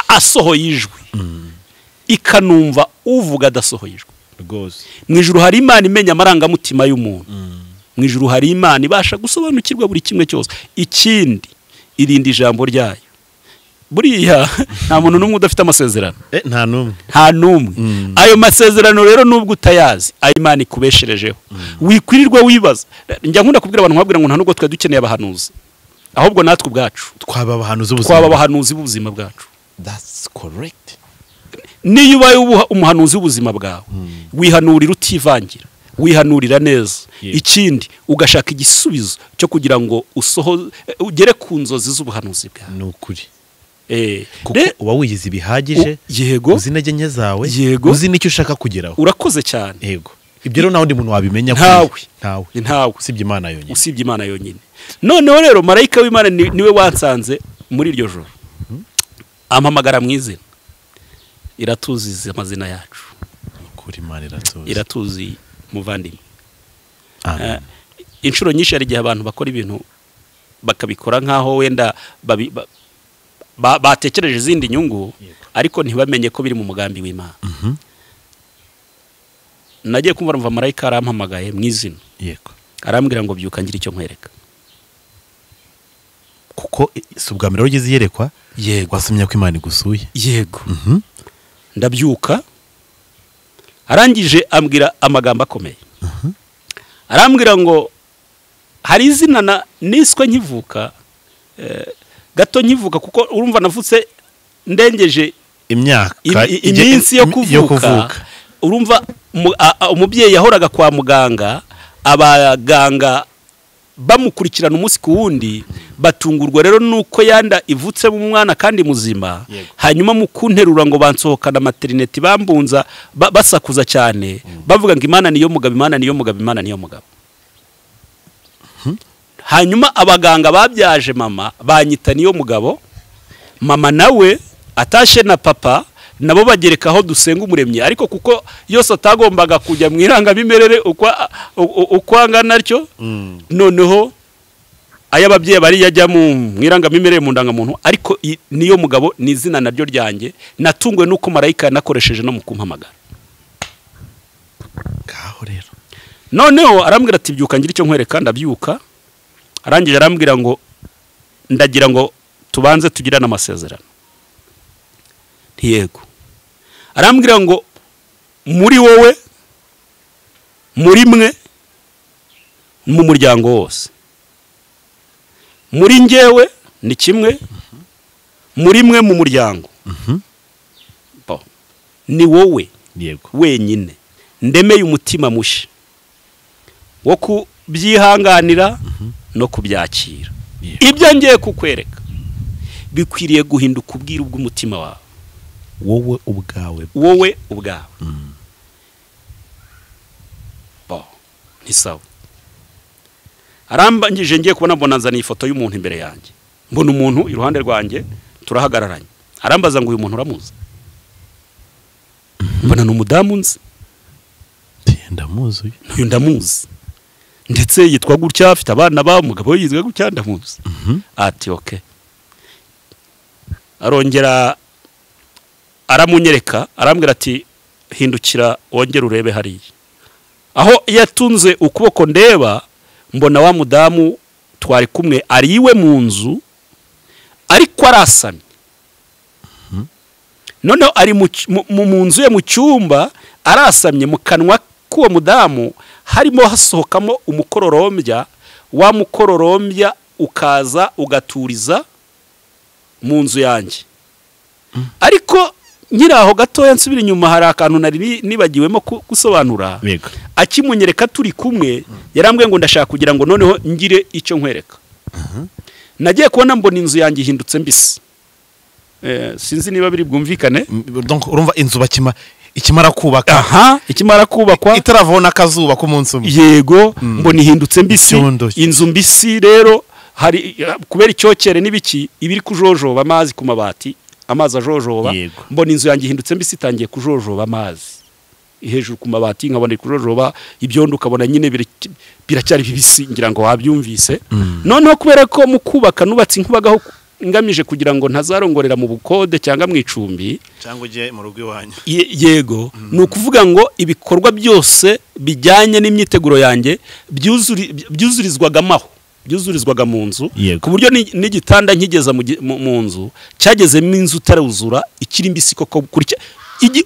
S1: asohoye ijwi ikanumva uvuga adasohoye ijwi
S2: rwose.
S1: Mu ijuru hari Imana imenya amarangamutima y'umuntu. Mu ijuru hari Imana ibasha gusobanukirwa buri kimwe cyose. Ikindi irindi ijambo ryayo. Buriya nta muntu n'umwe udafite amasezerano. Nta n'umwe. Ayo masezerano rero nubwo utayazi Imana ikubesherejeho. Wikwirirwa wibaza. Njya nkunda kubwira abantu nkabwira ngo nta nubwo twe dukeneye abahanuzi ahubwo natwe ubwacu
S2: twaba
S1: abahanuzi b'ubuzima bwacu.
S2: That's correct.
S1: Niyo ubaye umuhanuzi w'ubuzima bwawe wihanurira utivangira wihanurira neza. Ikindi ugashaka igisubizo cyo kugira ngo ugere ku nzozi z'ubuhanuzi bwawe.
S2: Ni ukuri. Kuko uba wiyizi bihagije.
S1: Yego.
S2: Uzi intege nke zawe.
S1: Yego.
S2: Uzi n'icyo ushaka kugeraho.
S1: Urakoze cyane.
S2: Yego. Ibyo rero nawe ndi muntu wabimenya
S1: ntawe
S2: usibye Imana yonyine.
S1: Noneho rero marayika w'Imana niwe wansanze muri iryo joro. Ampamagara mu izina. Iratuziza amazina yacu.
S2: Kuri Imana
S1: iratuzi muvandimwe.
S2: Amen.
S1: Inshuro nyinshi hari igihe abantu bakora ibintu bakabikora nkaho wenda batekereje izindi nyungu ariko ntibamenye ko biri mu mugambi w'Imana. Nagiye kumva marayika arampamagaye mu izina.
S2: Yego.
S1: Arambwira ngo byuka ngira icyo nkwereka.
S2: Kuko subwamira ugize yerekwa.
S1: Yego.
S2: Wasomye ko Imana igusuye.
S1: Yego. Ndabyuka. Arangije ambwira amagambo akomeye. Arambwira ngo hari izina niswe nkivuka gato nkivuka kuko urumva navutse ndengeje
S2: imyaka
S1: iminsi yo kuvuka urumva umubyeyi yahoraga kwa muganga abaganga bamukurikirana umunsi ku wundi batungurwa rero nuko yanda ivutse mu mwana kandi muzima hanyuma mu kunterura ngo bansohokana maternity bambunza basakuza cyane bavuga ngo Imana niyo mugabo Imana niyo mugabo Imana niyo mugabo hanyuma abaganga babyaje mama banyita niyo mugabo mama nawe atashe na papa nabo bagerekaho dusenga umuremyi ariko kuko yose atagombaga kujya mu irangamimerere uko angana natyo noneho ayababyeyi bari yajya mu irangamimerere mu ndangamuntu ariko niyo mugabo ni izina naryo ryanjye natungwe nuko marayika yanakoresheje no mu kumpamagara
S2: ngaho rero
S1: noneho arambwira ati byuka ngira icyo nkwereka ndabyuka arangije arambwira ngo ndagira ngo tubanze tugirane amasezerano ntiyego arambwira ngo muri wowe muri mwe mu muryango wose muri njyewe ni kimwe muri mwe mu muryango ni wowe wenyine ndemeye umutima mushya wo kubyihanganira no kubyakira ibyo ngiye kukwereka bikwiriye guhinduka ubwiru bw'umutima wawe wowe ubwawe ni sawa arambangije ngiye kubona mbonanzaniye ifoto y'umuntu imbere yanjye mbona umuntu iruhande rwanjye turahagararanye arambaza ngo uyu muntu uramuzi mbona ni umudamu nzi ndamuzi ndetse yitwa gutya afite abana ba umugabo yitwa gutya ndamuzi ati okay arongera aramunyereka arambwira ati hindukira wongere urebe hariya aho yatunze ukuboko ndeba mbona wa mudamu twari kumwe ari iwe mu nzu ariko arasamye noneho ari mu nzu ye mu cyumba arasamye mu kanwa k'uwo mudamu harimo hasohokamo umukororombya wa mukororombya ukaza ugaturiza mu nzu yanjye ariko nyiraho gatoya nsubira inyuma hari akantu nari nibagiwemo gusobanura akimunyereka turi kumwe yarambwiye ngo ndashaka kugira ngo noneho ngire icyo nkwereka nagiye kubona mbona inzu yanjye ihindutse mbisi sinzi niba biri bwumvikane
S2: donc urumva inzu ikimara kubaka
S1: ikimara kubakwa
S2: itaravona akazuba ku munsi umwe
S1: yego mbona ihindutse mbisi inzu mbisi rero hari kubera icyokere n'ibiki ibiri kujojoba amazi ku mabati amazi ajojoba mbona inzu yanjye ihindutse mbisi itangiye kujojoba amazi hejuru ku mabati nkabona kujojoba ibyondo ukabona nyine biracyari bibisi ngira ngo wabyumvise noneho kubera ko mu kubaka nubatse nkubagaho ngamije kugira ngo ntazarongorera mu bukode cyangwa mu icumbi
S2: cyangwa uje mu rugo iwanyu
S1: yego ni ukuvuga ngo ibikorwa byose bijyanye n'imyiteguro yanjye byuzurizwaga mu nzu ku buryo n'igitanda nkigeza mu nzu cyagezemo inzu utaruzura ikiri mbisi koko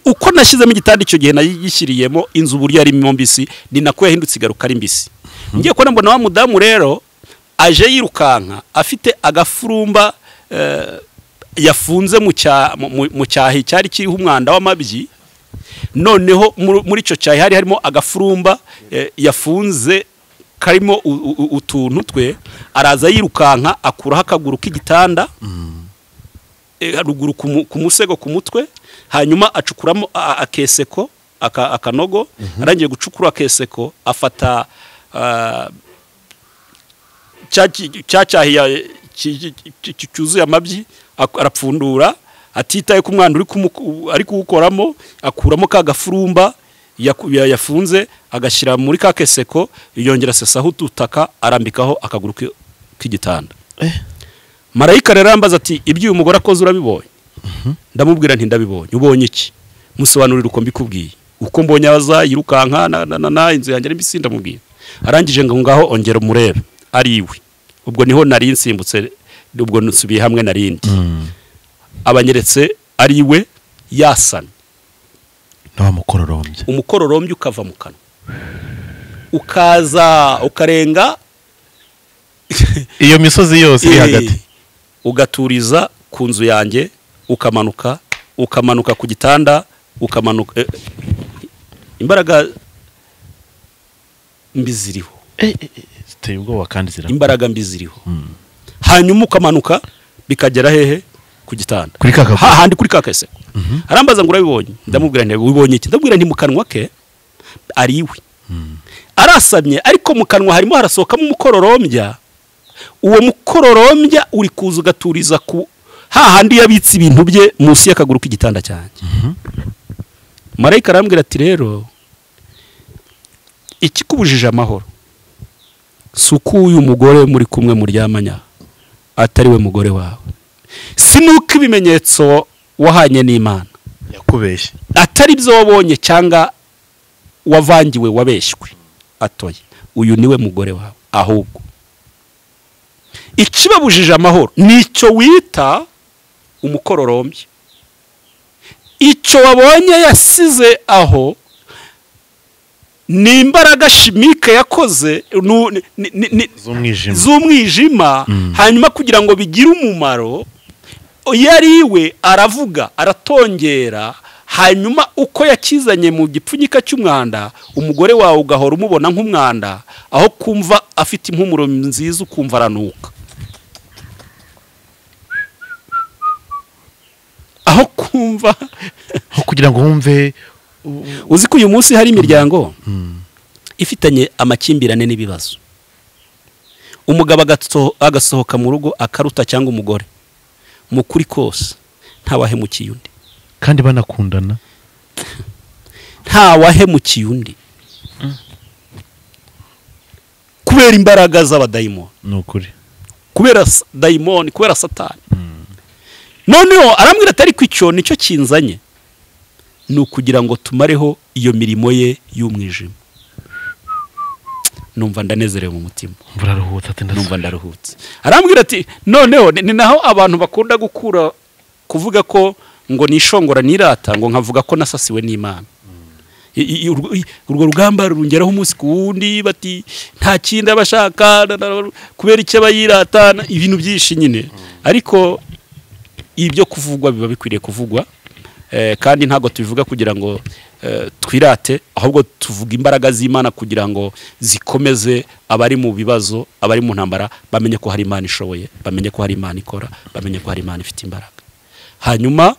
S1: uko nashyizemo igitanda icyo gihe nagishyiriyemo inzu uburyo yarimo mbisi ni nako yahindutse igaruka ari mbisi ngiye kubona mbona wa mudamu rero aje yirukanka afite agafurumba yafunze mu cyahi cyari kiriho umwanda w'amabyi noneho muri icyo cyahi harimo agafurumba yafunze karimo utuntu twe araza yirukanka akuraho akaguru k'igitanda ruguru ku musego ku mutwe hanyuma acukuramo akeseko akanogo arangiye gucukura akeseko afata cyahiya cyuzuye amabyi arapfundura atitaye ku mwana ari kuwukoramo akuramo ka gafurumba yafunze agashyira muri ka keseko yongera asesaho ututaka arambikaho akaguru k'igitanda marayika rero arambaza ati ibyo uyu mugore akoze urabibonye ndamubwira nti ndabibonye ubonye iki musobanurira uko mbikubwiye uko mbonye aza yirukanka na inzu yanjye mbisi ndamubwira arangije ngo ngaho ongera umurebe ari iwe ubwo niho nari nsimbutse ubwo nsubiye hamwe narindi abanyeretse ari iwe yasamye umukororombya ukava mu kanwa ukaza ukarenga
S2: iyo misozi yose iri hagati
S1: ugaturiza ku nzu yanjye ukamanuka ku gitanda ukamanuka imbaraga mbi ziriho
S2: ziteye ubwoba kandi
S1: imbaraga mbi ziriho hanyuma ukamanuka bikagera hehe ku gitanda
S2: kuri kaka
S1: handi kuri kakese arambaza ngo urabibonye ndamubwira nti ubibonye iki ndabwira nti mu kanwa ke ari iwe arasamye ariko mu kanwa harimo harasohokamo umukororombya uwo mukororombya uri kuza ugaturiza ku hahandi yabitse ibintu bye munsi y'akaguru k'igitanda cyanjye marayika arambwira ati rero ikikubujije amahoro si uko uyu mugore muri kumwe muryamanya atari we mugore wawe si nuko ibimenyetso wahanye n'Imana
S2: yakubeshye
S1: atari byo wabonye cyangwa wavangiwe wabeshywe atoye uyu niwe mugore wawe ahubwo ikibabujije amahoro nicyo wita umukororombya icyo wabonye yasize aho ni imbaraga shimike yakoze z'umwijima hanyuma kugira ngo bigire umumaro yariwe aravuga aratongera hanyuma uko yakizanye mu gipfunyika cy'umwanda umugore wawe ugahora umubona nk'umwanda aho kumva afite impumuro nziza ukumva aranuka aho kumva
S2: aho kugira ngo wumve
S1: uzi ko uyu munsi hari imiryango ifitanye amakimbirane n'ibibazo umugabo agasohoka mu rugo akaruta cyangwa umugore mu kuri kose ntawahemukiye undi
S2: kandi banakundana
S1: ntawahemukiye undi kubera imbaraga z'abadayimoni
S2: ni ukuri
S1: kubera dayimoni kubera satani noneho arambwira atari ko icyo nicyo kinzanye ni ukugira ngo tumareho iyo mirimo ye y'umwijima numva ndanezerewe mu mutima numva ndaruhutse arambwira ati noneho ni naho abantu bakunda gukura kuvuga ko ngo nishongora nirata ngo nkavuga ko nasasiwe n'Imana urwo rugamba rungeraho umunsi ku wundi bati nta kindi abashaka kubera icyo bayirata ibintu byinshi nyine ariko ibyo kuvugwa biba bikwiriye kuvugwa kandi ntabwo tubivuga kugira ngo twirate ahubwo tuvuga imbaraga z'Imana kugira ngo zikomeze abari mu bibazo abari mu ntambara bamenye ko hari Imana ishoboye bamenye ko hari Imana ikora bamenye ko hari Imana ifite imbaraga hanyuma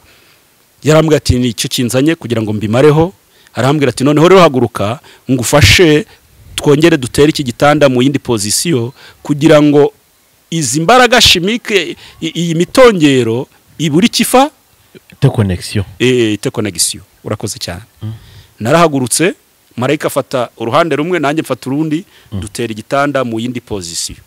S1: yarambwira ati nicyo kinzanye kugira ngo mbimareho arambwira ati noneho rero haguruka ngufashe twongere dutere iki gitanda mu yindi pozisiyo kugira ngo izi mbaraga shimike iyi mitongero iburi kifa te connection urakoze cyane narahagurutse marayika afata uruhande rumwe nanjye mfata urundi dutera igitanda mu yindi pozisiyo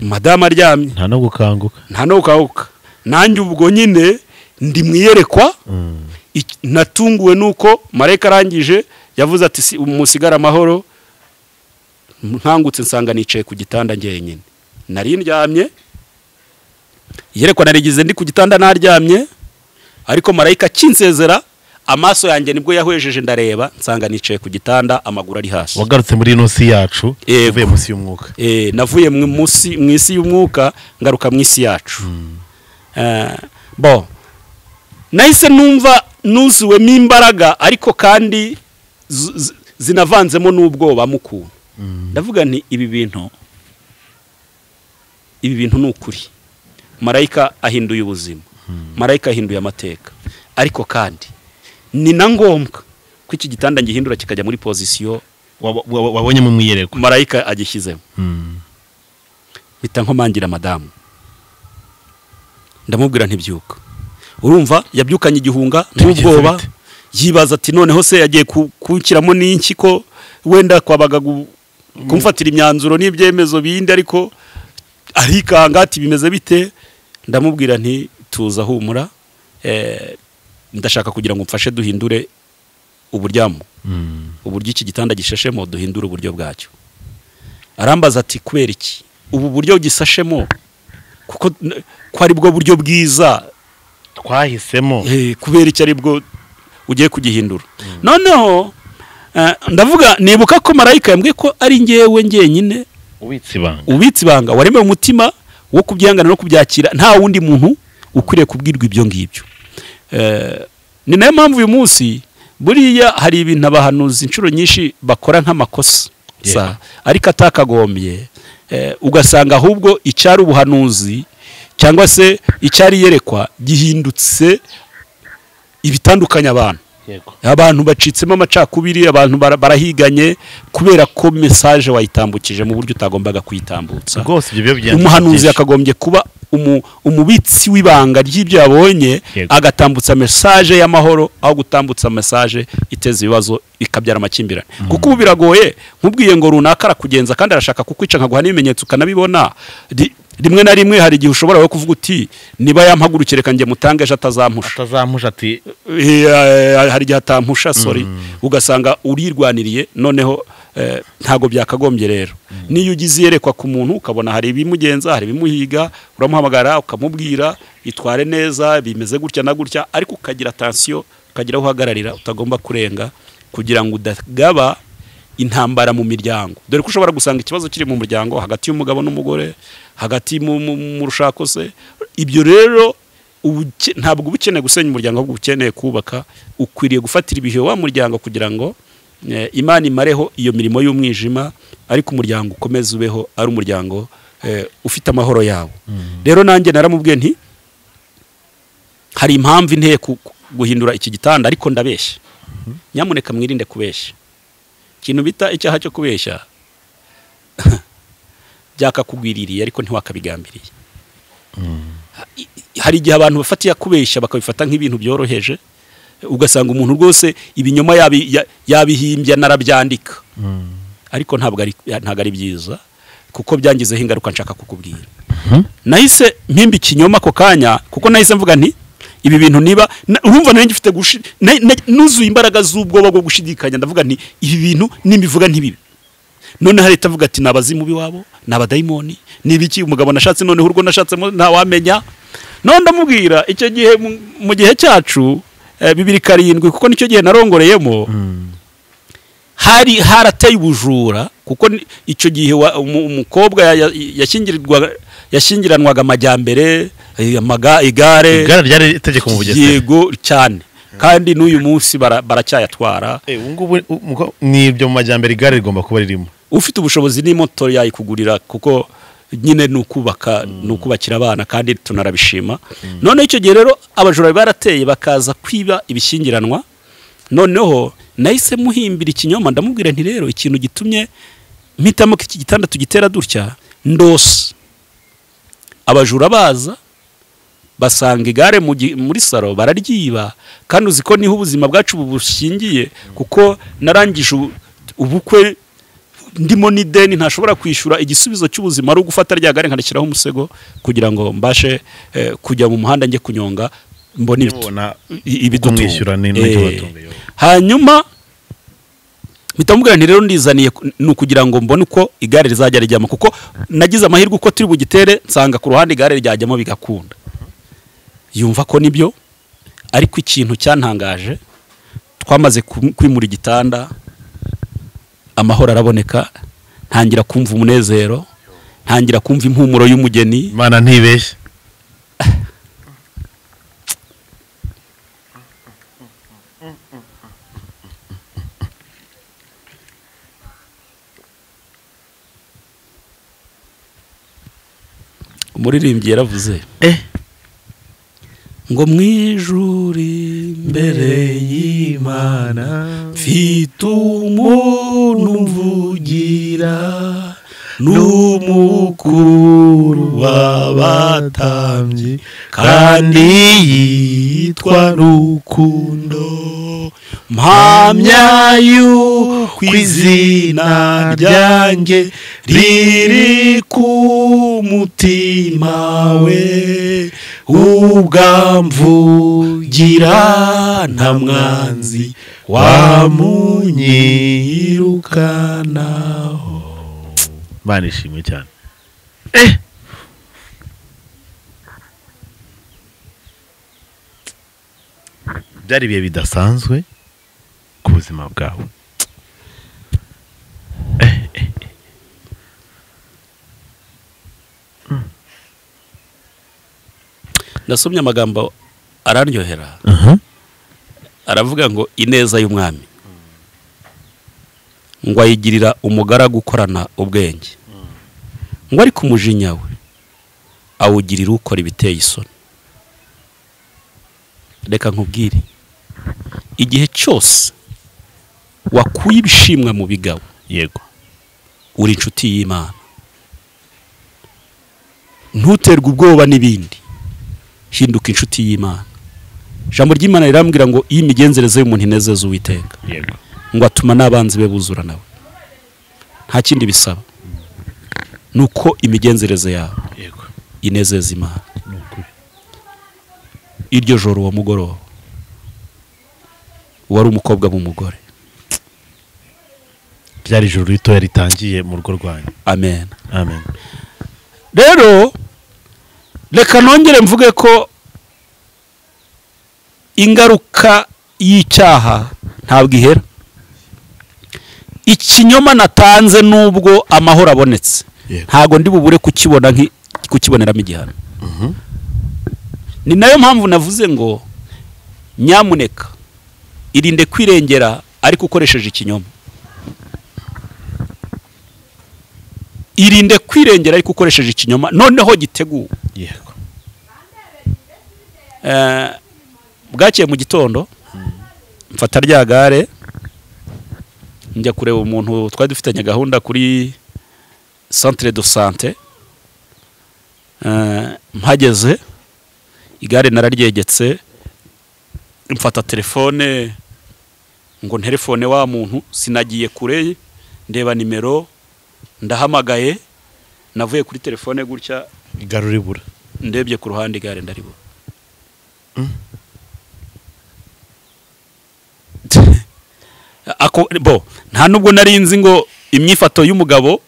S2: madama aryamye
S1: nta no gukanguka nanjye ubwo nyine ndi mwiyerekwa natunguwe nuko marayika arangije yavuze ati umusigara amahoro nkangutse nsanga nicaye ku gitanda njyenyine nari ndyamye yerekwa narigize ndi ku gitanda naryamye ariko marayika kinsezera amaso yanjye nibwo yahwejeje ndareba nsanga nicaye ku gitanda amaguru ari hasi
S2: wagarutse muri ino si yacu uvuye munsi y'umwuka
S1: navuye mu isi y'umwuka ngaruka mu isi yacu bo nahise numva nuzuwemo imbaraga ariko kandi zinavanzemo n'ubwoba mukuntu ndavuga nti ibi bintu ni ukuri marayika ahinduye ubuzima marayika ahinduye amateka ariko kandi ni na ngombwa ko iki gitanda ngihindura kikajya muri pozisiyo
S2: wabonye mu mwiyereko
S1: marayika agishyizemo bita nkomangira madamu ndamubwira ntibyuka urumva yabyukanye igihunga n'ubwoba yibaza ati noneho se yagiye kunshyiramo n'inki ko wenda kwabaga kumfatira imyanzuro n'ibyemezo bindi ariko arikanga ati bimeze bite ndamubwira nti tuza humura ndashaka kugira ngo mfashe duhindure uburyamo uburyo iki gitanda gishashemo duhindure uburyo bwacyo arambaza ati kubera iki ubu buryo gisashemo kuko ko ari bwo buryo bwiza
S2: twahisemo
S1: kubera iki ari bwo ugiye kugihindura noneho ndavuga nibuka ko marayika yambwiye ko ari ngewe ngenyine ubitse ibanga waremewe umutima wo kubyihangana no kubyakira nta wundi muntu ukwiriye kubwirwa ibyo ngibyo. Ni nayo mpamvu uyu munsi buriya hari ibintu abahanuzi inshuro nyinshi bakora nk'amakosa ariko atakagombye, ugasanga ahubwo icyari ubuhanuzi cyangwa se icyari yerekwa gihindutse ibitandukanya abantu bacitsemo amacakubiri, abantu barahiganye kubera ko message wayitambukije mu buryo utagombaga kuyitambutsa. Umuhanuzi akagombye kuba umubitsi w'ibanga ry'ibyo yabonye, agatambutsa message y'amahoro aho gutambutsa message iteza ibibazo ikabyara amakimbirane. Kuko ubu biragoye, nkubwiye ngo runaka arakugenza kandi arashaka kukwica nkaguha n'ibimenyetso ukanabibona. Rimwe na rimwe hari igihe ushobora we kuvuga uti niba yampagurukire kanjye mutange ejo atazampusha ati hari igihe atampusha ugasanga urirwaniriye, noneho ntago byakagombye. Rero niyo ugize yerekwa ku muntu ukabona hari ibimugenza, hari ibimuhiga, uramuhamagara ukamubwira itware neza, bimeze gutya na gutya, ariko ukagira attention, ukagira aho uhagararira, utagomba kurenga kugira ngo udagaba intambara mu miryango. Dore ko ushobora gusanga ikibazo kiri mu muryango hagati y'umugabo n'umugore, hagati mu rushako se. Ibyo rero ntabwo ubukeneye gusenya umuryango, ahubwo ukeneye kubaka. Ukwiriye gufatira ibihe wa muryango kugira ngo Imana imareho iyo mirimo y'umwijima, ariko umuryango ukomeze ubeho ari umuryango ufite amahoro yawo. Rero nanjye naramubwiye nti hari impamvu inteye guhindura iki gitanda, ariko ndabeshya. Nyamuneka mwirinde kubeshya. Ikintu bita icyaha cyo kubeshya byakakugwiririye ariko ntiwakabigambiriye. Hari igihe abantu bafatiye kubeshya bakabifata nk'ibintu byoroheje, ugasanga umuntu rwose ibinyoma yabihimbye narabyandika, ariko ntabwo ari byiza kuko byangizeho ingaruka nshaka kukubwira. Nahise mpimba ikinyoma ako kanya kuko nahise mvuga nti ibi bintu niba urumva nari ngifite nuzuye imbaraga z'ubwoba bwo gushidikanya, ndavuga nti ibi bintu nimbivuga ntibibe. None hari tavuga ati nabazimu biwabo, nabadayimoni, nibiki umugabo nashatse none urwo nashatsemo nta wamenya. None ndamubwira icyo gihe mu gihe cyacu 2007 kuko nicyo gihe narongoreyemo, hari harateye ubujura kuko icyo gihe umukobwa yashingiranwaga amajyambere, igare
S2: ryari itegeko mu Bugesera.
S1: Yego cyane, kandi n'uyu munsi baracyayatwara.
S2: N'ibyo mu majyambere igare rigomba kuba ririmo.
S1: Ufite ubushobozi n'imoto yayikugurira kuko nyine nukubakira abana kandi tunarabishima. None icyo gihe rero abajura barateye bakaza kwiba ibishyingiranwa. Noneho nahise muhimbira ikinyoma, ndamubwira nti rero ikintu gitumye mpitamo iki gitanda tugitera dutya, ndose abajura baza basanga igare muri saro bararyiba, kandi uziko niho ubuzima bwacu bushingiye kuko narangije ubukwe ndimo n'ideni ntashobora kwishura. Igisubizo cy'ubuzima ari ugufata rya gare nkarishyiraho umusego kugira ngo mbashe kujya mu muhanda njye kunyonga mbone
S2: ibidutumwishyura n'ibyo.
S1: Hanyuma mitamubwira nti rero ndizaniye nukugira ngo mbone uko igare rizajya rijyamo, kuko nagize amahirwe uko turi bugitere nsanga ku ruhande igare ryajyamo bigakunda. Yumva ko nibyo, ariko ikintu cyantangaje twamaze kwimura igitanda, amahoro araboneka, ntangira kumva umunezero, ntangira kumva impumuro y'umugeni.
S2: Imana ntibeshye.
S1: Umuririmbyi yaravuze ngo mwijuri mbere y'Imana mfite umuntu mvugira, n'umukuru w'abatambyi kandi yitwa Rukundo, mpamya yuko izina ryanjye riri ku mutima we, ubwamvugira nta mwanzi wamunyirukanaho.
S2: Banishimwe cyane. Byari ibihe bidasanzwe ku buzima bwawe.
S1: ndasomye amagambo araryohera aravuga ngo ineza y'umwami ngo ayigirira umugaragu ukorana ubwenge ngo ariko umujinya we awugirira ukora ibiteye isoni. Reka nkubwire, igihe cyose wakuye ibishimwa mu bigabo,
S2: yego,
S1: uri inshuti y'Imana. Ntuterwe ubwoba n'ibindi, hinduka inshuti y'Imana. Ijambo ry'Imana rirambwira ngo iyi migenzereze y'umuntu inezeza Uwiteka,
S2: yego,
S1: ngo atuma n'abanzi be buzura nawe. Nta kindi bisaba, nuko imigenzereze yawe,
S2: yego,
S1: inezeza Imana. Iryo joro wa mugoroba wari umukobwa w'umugore,
S2: byari ijoro ritoya ritangiye mu rugo rwanyu.
S1: amen.
S2: Amen.
S1: Rero reka nongere mvuge ko ingaruka y'icyaha ntabwo ihera. Ikinyoma natanze nubwo amahoro abonetse, ntago ndi bubure kukiboneramo igihano. Ni nayo mpamvu navuze ngo nyamuneka irinde kwirengera ariko ukoresheje ikinyoma. Irinde kwirengera ariko ukoresheje ikinyoma noneho giteguwe.
S2: Yego.
S1: Bwakiye mu gitondo mfata rya gare njya kureba umuntu twari dufitanye gahunda kuri centre de santé. Mpageze igare nararyegetse, mfata telefone ngo telefone wa muntu, sinagiye kure, ndeba nimero, ndahamagaye, navuye kuri telefone gutya
S2: igare uribura,
S1: ndebye ku ruhande igare ndaribura. Nta nubwo nari nzi ngo imyifato y'umugabo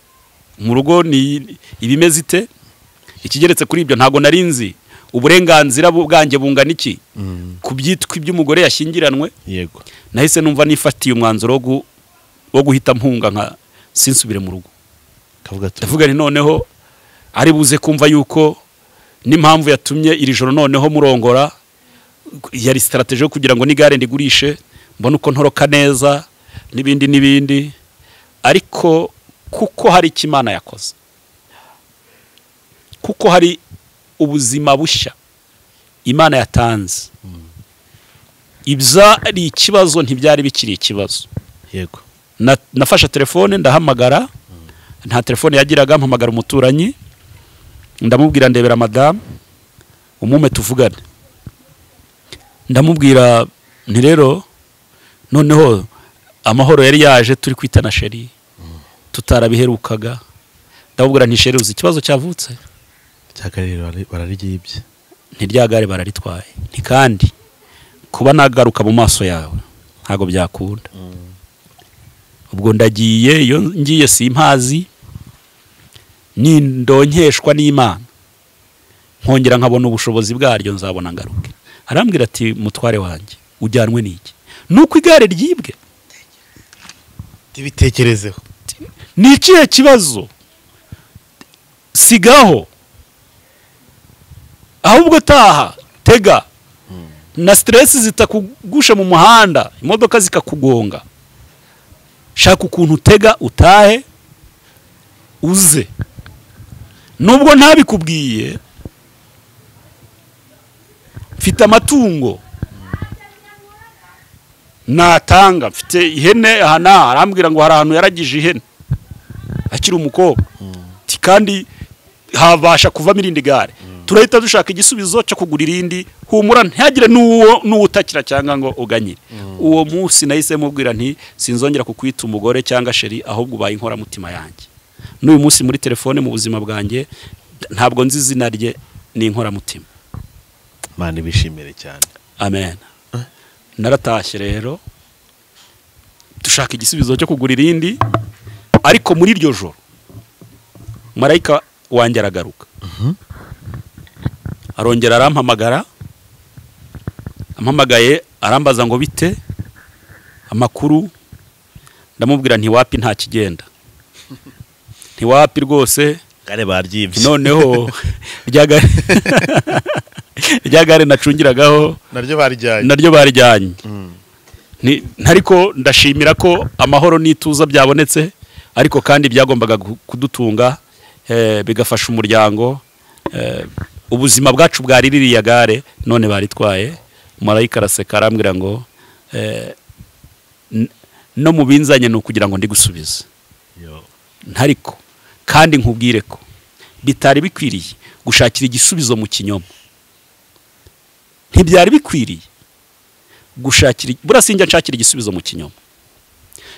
S1: mu rugo ni ibimeze ite. Ikigeretse kuri ibyo ntago nari nzi uburenganzira bwanjye bungana iki ku byitwa iby'umugore yashyingiranwe.
S2: Yego.
S1: Nahise numva nifatiye umwanzuro wo guhita mpunga nka sinsubire mu rugo. Ndavuga ni noneho ari buze kumva yuko n'impamvu yatumye iri joro noneho murongora yari strategy yo kugira ngo nigare ndigurishe mbona uko ntoroka neza n'ibindi. Ariko kuko hari ikimana yakoze, kuko hari ubuzima bushya Imana yatanze, ibya ari ikibazo ntibyari bikiri ikibazo.
S2: Yego.
S1: Nafashe telefone ndahamagara, nta telefone yagiraga, mpamagara umuturanyi ndamubwira ndebera madame umume tuvugane. Ndamubwira nti rero noneho amahoro yari yaje turi kwitana sheri tutarabiherukaga. Ndamubwira nti sheri uzi ikibazo cyavutse,
S2: cyagariro bararigibye,
S1: ntiryagare bararitwaye, nti kandi kuba nagaruka mu maso yawe ntago byakunda. Ubwo ndagiye, iyo ngiye simpazi, nindonkeshwa n'Imana nkongera nkabona ubushobozi bwaryo nzabona ngaruke. Arambwira ati mutware wanjye ujyanwe n'iki? Nuko igare ryibwe.
S2: Tibitekerezeho.
S1: Ni ikihe kibazo? Sigaho, ahubwo taha, tega. Na stress zitakugusha mu muhanda, imodoka zikakugonga. Shaka ukuntu utega utahe uze. Nubwo ntabikubwiye, mfite amatungo natanga, mfite ihene aha. Arambwira ngo hari ahantu yaragije ihene akiri umukobwa, kandi habasha kuvamo irindi gare. Turahita dushaka igisubizo cyo kugura irindi, humura ntihagire n'uwo utakira cyangwa ngo uganyire. Uwo munsi nahise mubwira nti sinzongera kukwita umugore cyangwa sheri, ahubwo ubaye inkora mutima yanjye. N'uyu munsi muri telefone mu buzima bwanjye ntabwo nzi izina rye, ni inkora mutima.
S2: Mani bishimire cyane.
S1: Amen. Naratashye rero dushaka igisubizo cyo kugura irindi, ariko muri iryo joro marayika wanjye aragaruka. Arongera arampamagara, ampamagaye arambaza ngo bite amakuru. Ndamubwira nti wapi nta kigenda, nti wapi rwose
S2: gare baryibye.
S1: Noneho rya gare nacungiragaho naryo barijyanye ariko ndashimira ko amahoro n'ituza byabonetse ariko kandi byagombaga kudutunga bigafasha umuryango ubuzima bwacu bwari ririya gare none baritwaye marayika araseka arambwira ngo no mu binzanye ni ukugira ngo ndi gusubiza ntariko kandi nkubwire ko bitari bikwiriye gushakira igisubizo mu kinyoma ntibyari bikwiriye gushakira burasinjya nshakira igisubizo mu kinyoma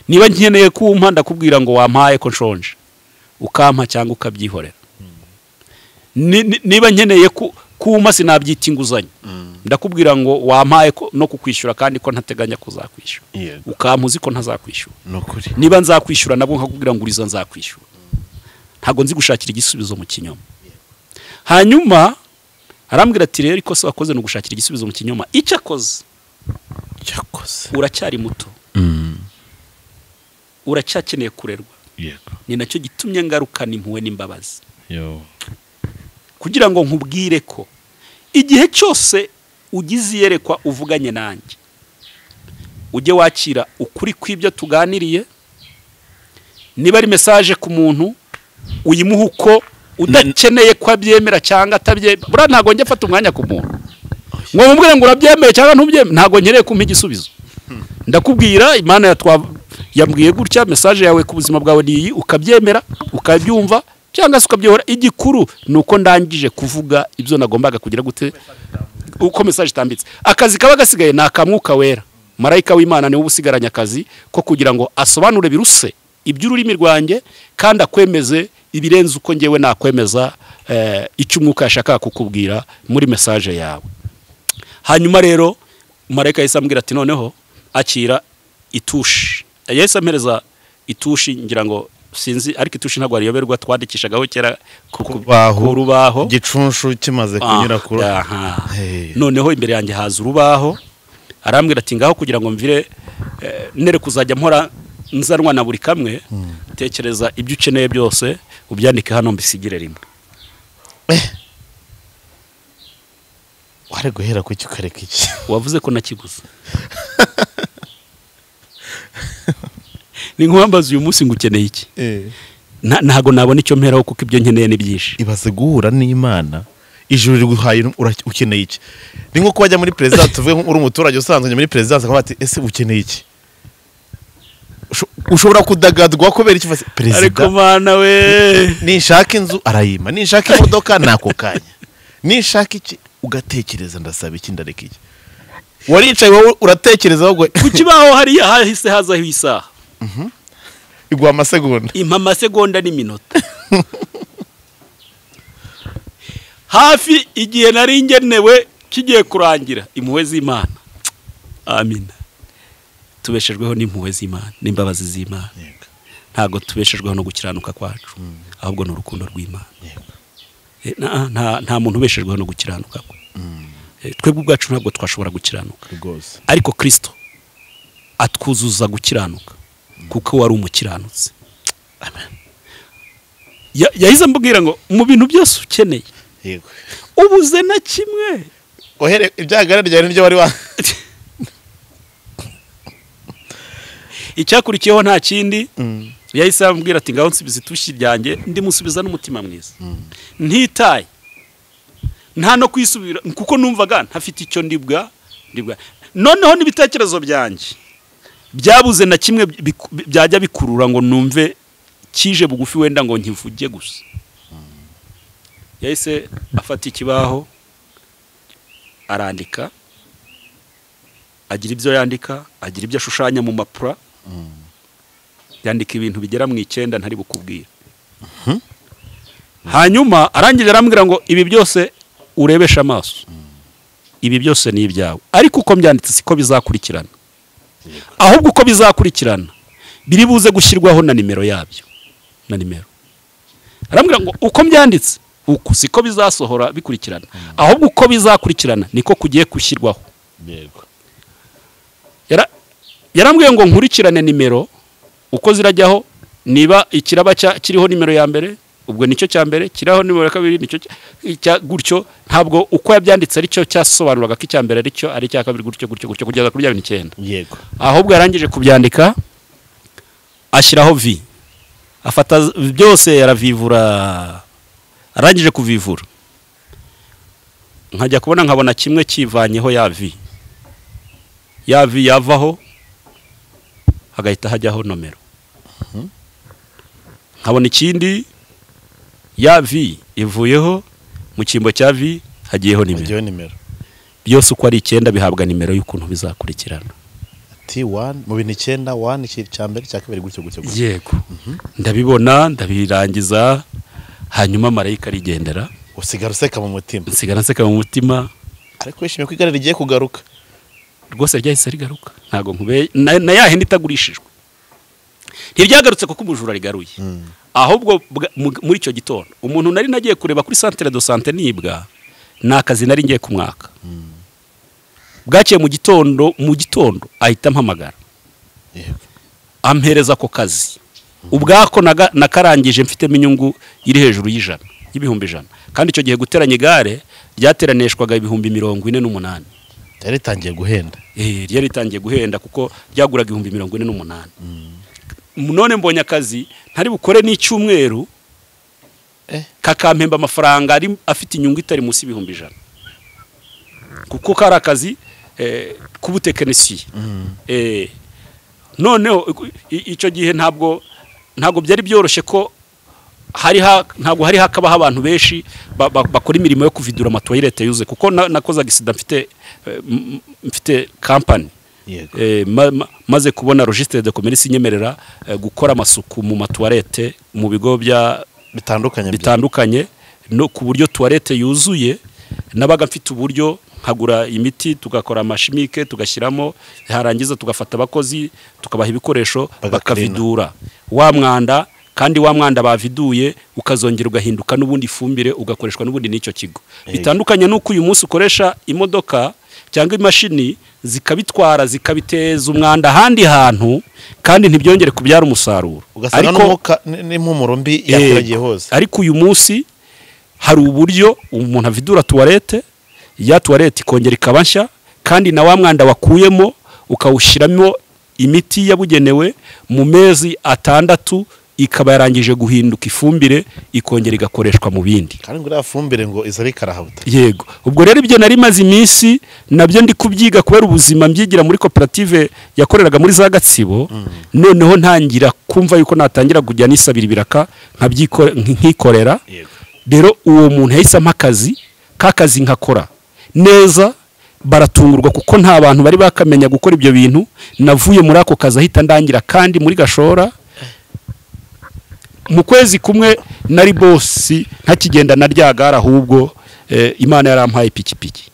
S1: niba nkeneye kumpa ndakubwira ngo wampaye ko nshonje ukampa cyangwa ukabyihorera niba nkeneye kumpa sinabyita inguzanyo ndakubwira ngo wampaye no kukwishyura kandi ko ntateganya kuzakwishyura ukampa uzi ko ntazakwishyura niba nzakwishyura nabwo nkakubwira ngo uriza nzakwishyura ntabwo nzi gushakira igisubizo mu kinyoma hanyuma arambwira ati rero ikosa wakoze no gushakira igisubizo mu kinyoma icyo akoze uracyari muto uracyakeneye kurerwa ni nacyo gitumye ngarukana impuhwe n'imbabazi kugira ngo nkubwire ko igihe cyose ugize iyerekwa uvuganye nanjye ujye wakira ukuri kw'ibyo tuganiriye niba ari mesaje ku muntu uyimuha uko udakeneye ko abyemera cyangwa atabyemera buriya ntabwo njya afata umwanya ku muntu ngo mubwire ngo urabyemeye cyangwa ntubyemere ntabwo nkeneye kumpa igisubizo ndakubwira imana yambwiye gutya mesaje yawe ku buzima bwawe ni iyi ukabyemera ukabyumva cyangwa se ukabyihora igikuru ni uko ndangije kuvuga ibyo nagombaga kugira gute uko mesaje itambitse akazi kaba gasigaye ni akamwuka wera marayika w'imana niwe usigaranye akazi ko kugira ngo asobanure biruse iby'ururimi rwanjye kandi akwemeze ibirenze uko ngewe nakwemeza icyo umwuka yashakaga kukubwira muri mesaje yawe hanyuma rero marayika yahise ambwira ati noneho akira itushi yahise ampereza itushi ngira ngo sinzi ariko itushi ntabwo ariyoberwa twandikishagaho kera ku rubaho
S2: gicunshu kimaze kunyura kuri
S1: noneho imbere yanjye haza urubaho arambwira ati ngaho kugira ngo mvire nere kuzajya mpora nzanwa na buri kamwe tekereza ibyo ukeneye byose ubyandike hano mbisigire rimwe
S2: wari guhera ku cyo ukareka iki
S1: wavuze ko nakiguze ni nkuwambaza uyu munsi ngo ukeneye iki ntago nabona icyo mperaho kuko ibyo nkeneye ni byinshi
S2: ibaze guhura n'Imana ijuru riguhaye ukeneye iki ni nko wajya muri president tuvuge uri umuturage usanzwe muri president akaba ati ese ukeneye iki ushobora kudagadwa kubera iki president
S1: ariko mana we
S2: nishaka inzu arayima nishaka imodoka nako kanya nishaka iki ugatekereza ndasaba iki ndareka iki waricaye wowe uratekereza wowe
S1: kukibaho hariya hahise hazaho isaha
S2: igwa amasegonda
S1: amasegonda n'iminota hafi igihe nari ngenewe kigiye kurangira impuhwe z'Imana amina tubeshejweho n'impuhwe z'Imana n'imbabazi z'Imana ntago tubeshejweho no gukiranuka kwacu ahubwo ni urukundo rw'Imana nta muntu ubeshejweho no gukiranuka kwe twebwe ubwacu ntabwo twashobora gukiranuka ariko Kristo atwuzuza gukiranuka kuko wari umukiranutsi amen yahize mbwira ngo mu bintu byose ukeneye
S2: yego
S1: ubuze na kimwe
S2: ohere ibyagara ryawe niryo wari wa
S1: icyakurikiyeho nta kindi yahise ambwira ati ngaho nsubiza itushi ryanjye ndi musubiza n'umutima mwiza ntitaye nta no kwisubira kuko numvaga ntafite icyo ndibwa noneho n'ibitekerezo byanjye byabuze na kimwe byajya bikurura ngo numve kije bugufi wenda ngo nkivuge gusa yahise afata ikibaho arandika agira ibyo yandika agira ibyo ashushanya mu mapura yandika ibintu bigera mu 9 ntari bukubwira hanyuma arangije arambwira ngo ibi byose urebesha amaso ibi byose ni ibyawe ariko uko byanditse siko bizakurikirana ahubwo uko bizakurikirana biri buze gushyirwaho na nimero yabyo na nimero arambwira ngo uko byanditse uko siko bizasohora bikurikirana ahubwo uko bizakurikirana niko kugiye gushyirwaho
S2: yego
S1: yarambwiye ngo nkurikirane nimero uko zirajyaho niba ikiraba kiriho nimero ya mbere ubwo nicyo cya mbere kiraho nimero ya kabiri nicyo gutyo ntabwo uko yabyanditse aricyo cyasobanuraga ko icya mbere aricyo ari icya kabiri gutyo kugeza kuri 29
S2: yego
S1: ahubwo yarangije kubyandika ashyiraho vi afata byose yaravivura arangije kuvivura nkajya kubona nkabona kimwe kivanyeho ya vi yavaho hagahita hajyaho nomero nkabona ikindi ya vi ivuyeho mu cyimbo cya vi hagiyeho nimero byose uko ari 9 bihabwa nimero y'ukuntu bizakurikirana
S2: ati 1 mu bintu 9 1 cya mbere cya kabiri gutyo
S1: yego ndabibona ndabirangiza hanyuma marayika arigendera
S2: usigara useka mu mutima
S1: nsigara nseka mu mutima
S2: ariko wishimiye ko igare rigiye kugaruka
S1: rwose ryahise rigaruka ntago nkube na yahindi itagurishijwe ntibyagarutse kuko umujura rigaruye ahubwo muri icyo gitondo umuntu nari nagiye kureba kuri centre de santé Niba nakazi nari ngiye kumwaka bwaciye mu gitondo ahita mpamagara ampereza ko kazi ubwako nakarangije mfitemo inyungu iri hejuru y'ibihumbi 100 kandi icyo gihe guteranya igare ryateraneshwaga ibihumbi 48
S2: yaritangiye guhenda
S1: ryaritangiye guhenda kuko ryaguraga ibihumbi 48 none mbonye akazi ntari bukore n'icyumweru kakampemba amafaranga ari afite inyungu itari munsi y'ibihumbi 100 kuko kari akazi k'ubutekinisiye noneho icyo gihe ntabwo byari byoroshye ko ntabwo hari hakabaho abantu benshi bakora imirimo yo kuvidura amatoilette yuze kuko nakoze agisida mfite company maze kubona registre de commerce inyemerera gukora amasuku mu matoilette mu bigo bitandukanye no ku buryo toilette yuzuye nabaga mfite uburyo nkagura imiti tugakora amashimike tugashyiramo harangiza tugafata abakozi tukabaha ibikoresho bakavidura wa mwanda kandi wa mwanda baviduye ukazongera ugahinduka n'ubundi ifumbire ugakoreshwa n'ubundi n'icyo kigo bitandukanye nuko uyu munsi ukoresha imodoka cyangwa imashini zikabitwara zikabiteza umwanda ahandi hantu kandi ntibyongere kubyara umusaruro
S2: ariko n'impumuro mbi yakuragiye hose
S1: ariko uyu munsi hari uburyo umuntu avidura toilette ya toilette ikongera ikaba nshya kandi na wa mwanda wakuyemo ukawushyiramo imiti yabugenewe mu mezi 6 ikaba yarangije guhinduka ifumbire ikongera igakoreshwa mu bindi
S2: kandi ngo fumbire ngo izari karahabuta
S1: yego ubwo rero ibyo nari maze iminsi nabyo ndi kubyiga kubera ubuzima mbyigira muri koperative yakoreraga muri za Gatsibo noneho ntangira kumva yuko natangira kujya nisabira ibiraka nkikorera rero uwo muntu yahise amakazi kakazi nkakora neza baratungurwa kuko nta bantu bari bakamenya gukora ibyo bintu navuye muri ako kazi ahita ndangira kandi muri Gashora mu kwezi kumwe nari bosi ntakigenda na ryagara ahubwo Imana yarampaye ipikipiki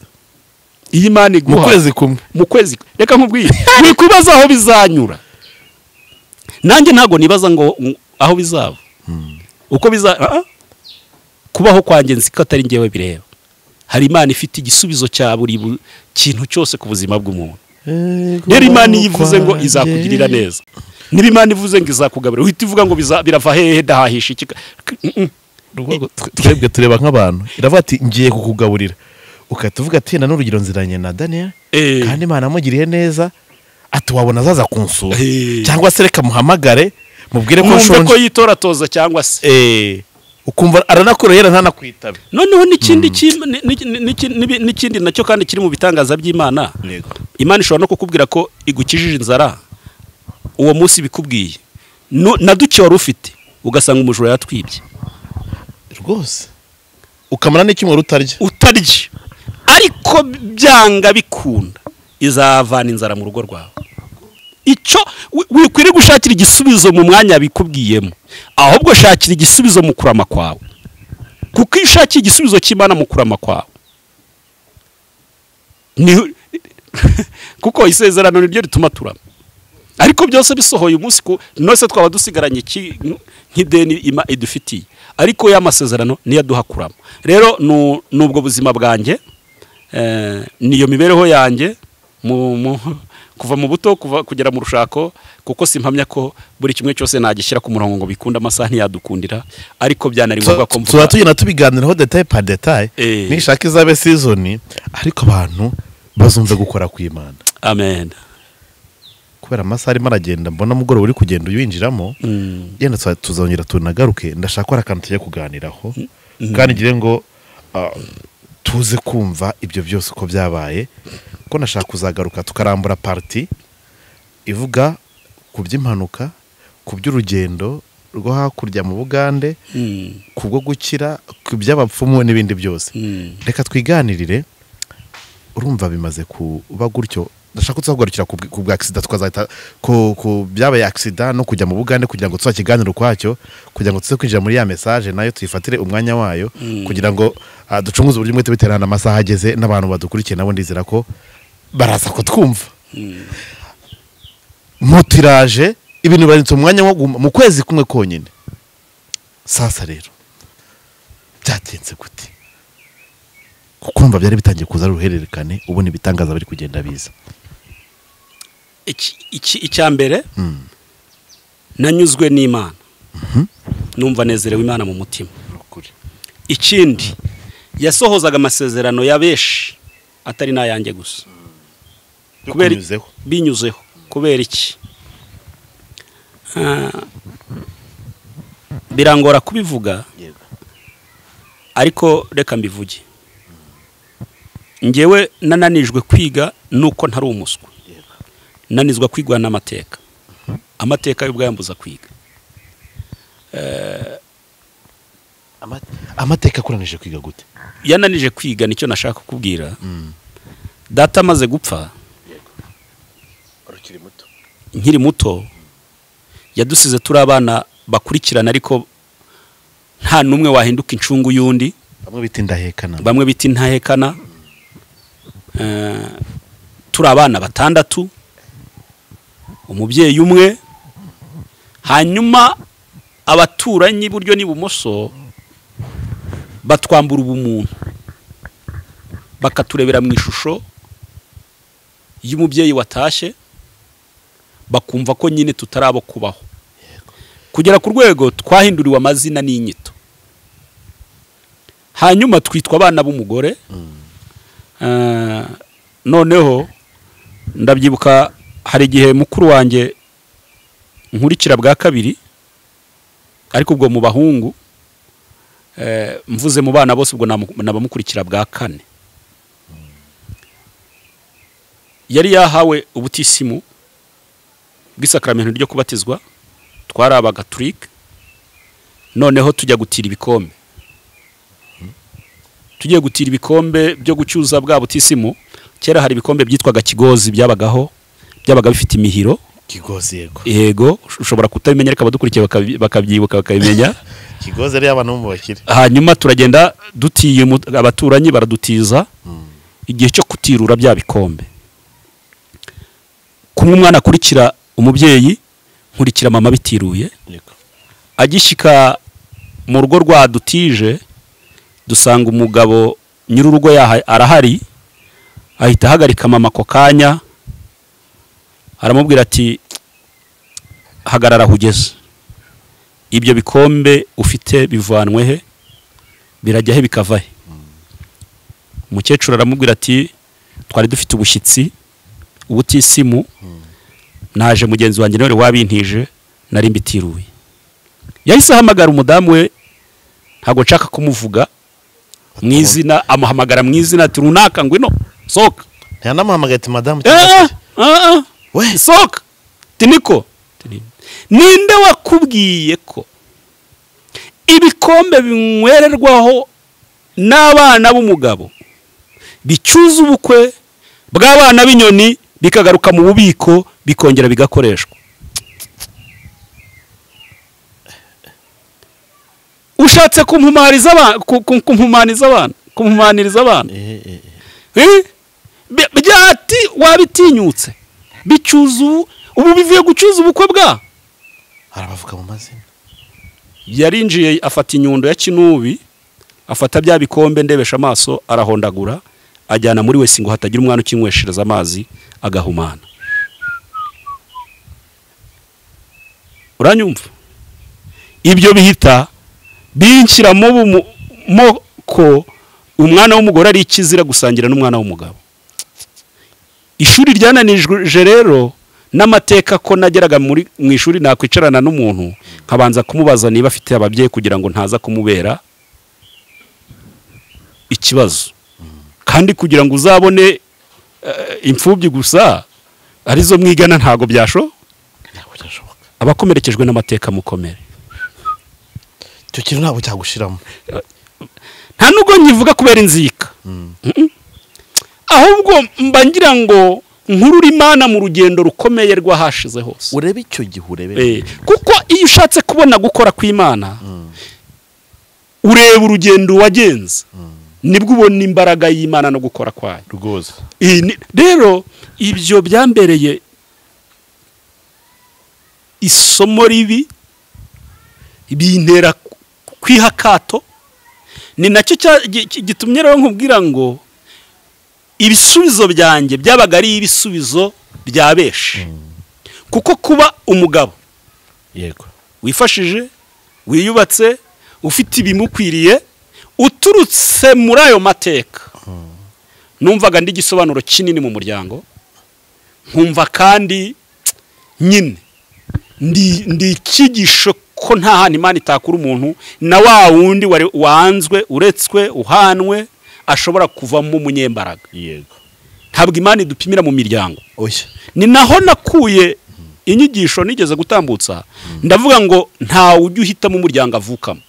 S1: iyi Imana iguha mu kwezi reka nkubwiye wikwibaza aho bizanyura nanjye ntago nibaza ngo aho bizaba uko kubaho kwanjye nzi ko atari ngewe bireba hari Imana ifite igisubizo cya buri kintu cyose ku buzima bw'umuntu rero Imana yivuze ngo izakugirira neza niba Imana ivuze ngo izakugabira uhita ivuga ngo birava hehe dahahisha iki
S2: twebwe tureba nk'abantu iravuga ati ngiye kukugaburira ukahita uvuga ati na n'urugero nziranye na Daniel kandi Imana amugiriye neza ati wabona azaza kunsura cyangwa se reka muhamagare mubwire ko
S1: nshonje ko yitoratoza cyangwa se
S2: ukumva aranakorera ntanakwitabe
S1: noneho n'ikindi nacyo kandi kiri mu bitangaza by'Imana Imana ishobora no kukubwira ko igukijije inzara uwo munsi bikubwiye na duke wari ufite ugasanga umujura yatwibye
S2: rwose ukamara n'ikimwe utarya
S1: ariko byanga bikunda izavana inzara mu rugo rwawe icyo wikwiriye gushakira igisubizo mu mwanya bikubwiyemo ahubwo shakira igisubizo mu kurama kwawe kuko iyo ushakiye igisubizo cy'Imana mu kurama kwawe kuko isezerano niryo rituma turama ariko byose bisohoye umunsi ko nose twaba dusigaranye nk'ideni idufitiye ariko y'amasezerano niyo aduha kurama rero nubwo buzima bwanjye niyo mibereho yanjye kuva mu buto kugera mu rushako, kuko simpamya ko buri kimwe cyose nagishyira ku murongo ngo bikunde amasaha ntiyadukundira, ariko byanari ngombwa ko
S2: mvuga tugenda tubiganiraho detail par detail nishaka izabe season, ariko abantu bazumve gukora kw'Imana.
S1: Amen.
S2: Kubera amasaha arimo aragenda, mbona mugoro uri kugenda uyinjiramo, yenda tuzongera tunagaruke, ndashaka ko akantu tujye kuganiraho kandi ngire ngo tuze kumva ibyo byose uko byabaye, ko nashaka kuzagaruka tukarambura party ivuga ku by'impanuka, ku by'urugendo rwo hakurya mu Bugande, kubwo gukira, ku by'abapfumu n'ibindi byose. Reka twiganirire, urumva bimaze kuba gutyo. Ndashaka kuzagarukira ku bwa accident, tukazahita ku byabaye accident no kujya mu Bugande, kugira ngo tuzakiganire kwacyo, kugira ngo tuze kwinjira muri ya message nayo tuyifatire umwanya wayo, kugira ngo ducunguze uburyo mwete biterana amasaha ageze, n'abantu badukurikiye nabo ndizera ko baraza ko twumva. Mutiraje ibintu barinditse umwanya wo mu kwezi kumwe konyine. Sasa rero byatenze gute? Kukumva byari bitangiye kuza ruhererekane, ubone bitangaza bari kugenda biza.
S1: Icyambere nanyuzwe n'Imana, numva nezerewe Imana mu mutima. Ikindi yasohozaga amasezerano ya beshi atari nayanjye gusa, kubera binyuzeho. Kubera iki? Birangora kubivuga, ariko reka mbivuge. Ngewe nananijwe kwiga nuko ntari umuswa, nanizwa kwigwa n'amateka. Amateka y'ubwo yambuza kwiga.
S2: Amateka kuranije kwiga gute?
S1: Yananije kwiga, nicyo nashaka kukubwira. Data amaze gupfa, nkiri muto, yadusize turi abana bakurikirana, ariko nta numwe wahinduka incungu y'undi. Bamwe bita intahekana. Turi abana batandatu, umubyeyi umwe, hanyuma abaturanyi buryo n'ibumoso batwambura ubumuntu, bakaturebera mu ishusho y'umubyeyi watashye, bakumva ko nyine tutarabo kubaho, kugera ku rwego twahinduriwe amazina n'inyito. Hanyuma twitwa abana b'umugore. Noneho ndabyibuka hari igihe mukuru wanjye nkurikira bwa kabiri, ariko ubwo mu bahungu, mvuze mu bana bose ubwo nabamukurikira bwa kane. Yari yahawe ubutisimu bw'isakramento ryo kubatizwa, twari abagatolika. Noneho tujya gutira ibikombe. Tugiye gutira ibikombe byo gucyuza bwa butisimu. Kera hari ibikombe byitwaga kigozi byabagaho, byabaga bifite imihiro.
S2: Kigozi
S1: yego, ushobora kutabimenya, ariko abadukurikiye bakabyibuka bakabimenya.
S2: Kigozi ari abantu mu bakire.
S1: Hanyuma turagenda dutiye abaturanyi baradutiza igihe cyo kutirura bya bikombe. Kumwe umwana akurikira umubyeyi, nkurikira mama bitiruye. Agishika mu rugo rwa dutije, dusanga umugabo nyir'urugo arahari, ahita ahagarika mama ako kanya, aramubwira ati hagarara hugeze, ibyo bikombe ufite bivanwe he, birajya he, bikava he? Umukecuru aramubwira ati twari dufite ubushyitsi, ubutisimu, naje mugenzi wanjye nawe wabintije, nari mbitiruye. Yahise ahamagara umudamu we, ntago nshaka kumuvuga mu izina, amuhamagara mu izina ati runaka ngwino soka.
S2: Yanamuhamagaye ati madamu
S1: we soka tiniko. Ninde wakubwiye ko ibikombe binywererwaho n'abana b'umugabo bicyuza ubukwe bw'abana b'inyoni bikagaruka mu bubiko bikongera bigakoreshwa? Ushatse kumpumaniza abana byati wabitinyutse bicyuza ubu bivuye gucyuza ubukwe bwa.
S2: Arabavuga mu mazina.
S1: Yarinjiye afata inyundo ya kinubi, afata bya bikombe ndebesha amaso, arahondagura, ajyana muri wese ngo hatagira umwana ukinyweshereza amazi agahumana. uranyumva ibyo bihita binshyiramo ko umwana w'umugore ari ikizira gusangira n'umwana w'umugabo. Ishuri ryananije rero n'amateka ko nageraga mu ishuri nakwicarana n'umuntu nkabanza kumubaza niba afite ababyeyi kugira ngo ntaza kumubera ikibazo, kandi kugira ngo uzabone imfubyi gusa arizo mwigana ntago byashoboka. Abakomerekejwe n'amateka mukomere,
S2: icyo kintu ntabwo cyagushiramo.
S1: Nta nubwo nyivuga kubera inzika, ahubwo mba ngira ngo nkurura Imana mu rugendo rukomeye rwahashize hose.
S2: Urebe icyo gihe urebe,
S1: kuko iyo ushatse kubona gukora kw'Imana ureba urugendo wagenze, nibwo ubona imbaraga y'Imana no gukora kwayo
S2: rwose.
S1: Rero ibyo byambereye isomo ribi, bintera kwihakato. Ni nacyo gitumye rero nkubwira ngo ibisubizo byanjye byabaga ari ibisubizo bya benshi, kuko kuba umugabo
S2: yego
S1: wifashije, wiyubatse, ufite ibimukwiriye, uturutse muri ayo mateka, numvaga ndi igisobanuro kinini mu muryango, nkumva kandi nyine ndi ikigisho ko nta hantu Imana itakura umuntu na wa wundi wanzwe, uretswe, uhanwe ashobora kuvamo umunyembaraga.
S2: Yego,
S1: ntabwo Imana idupimira mu miryango.
S2: oya,
S1: ni naho nakuye inyigisho nigeze gutambutsa, ndavuga ngo nta ujya uhitamo umuryango avukamo.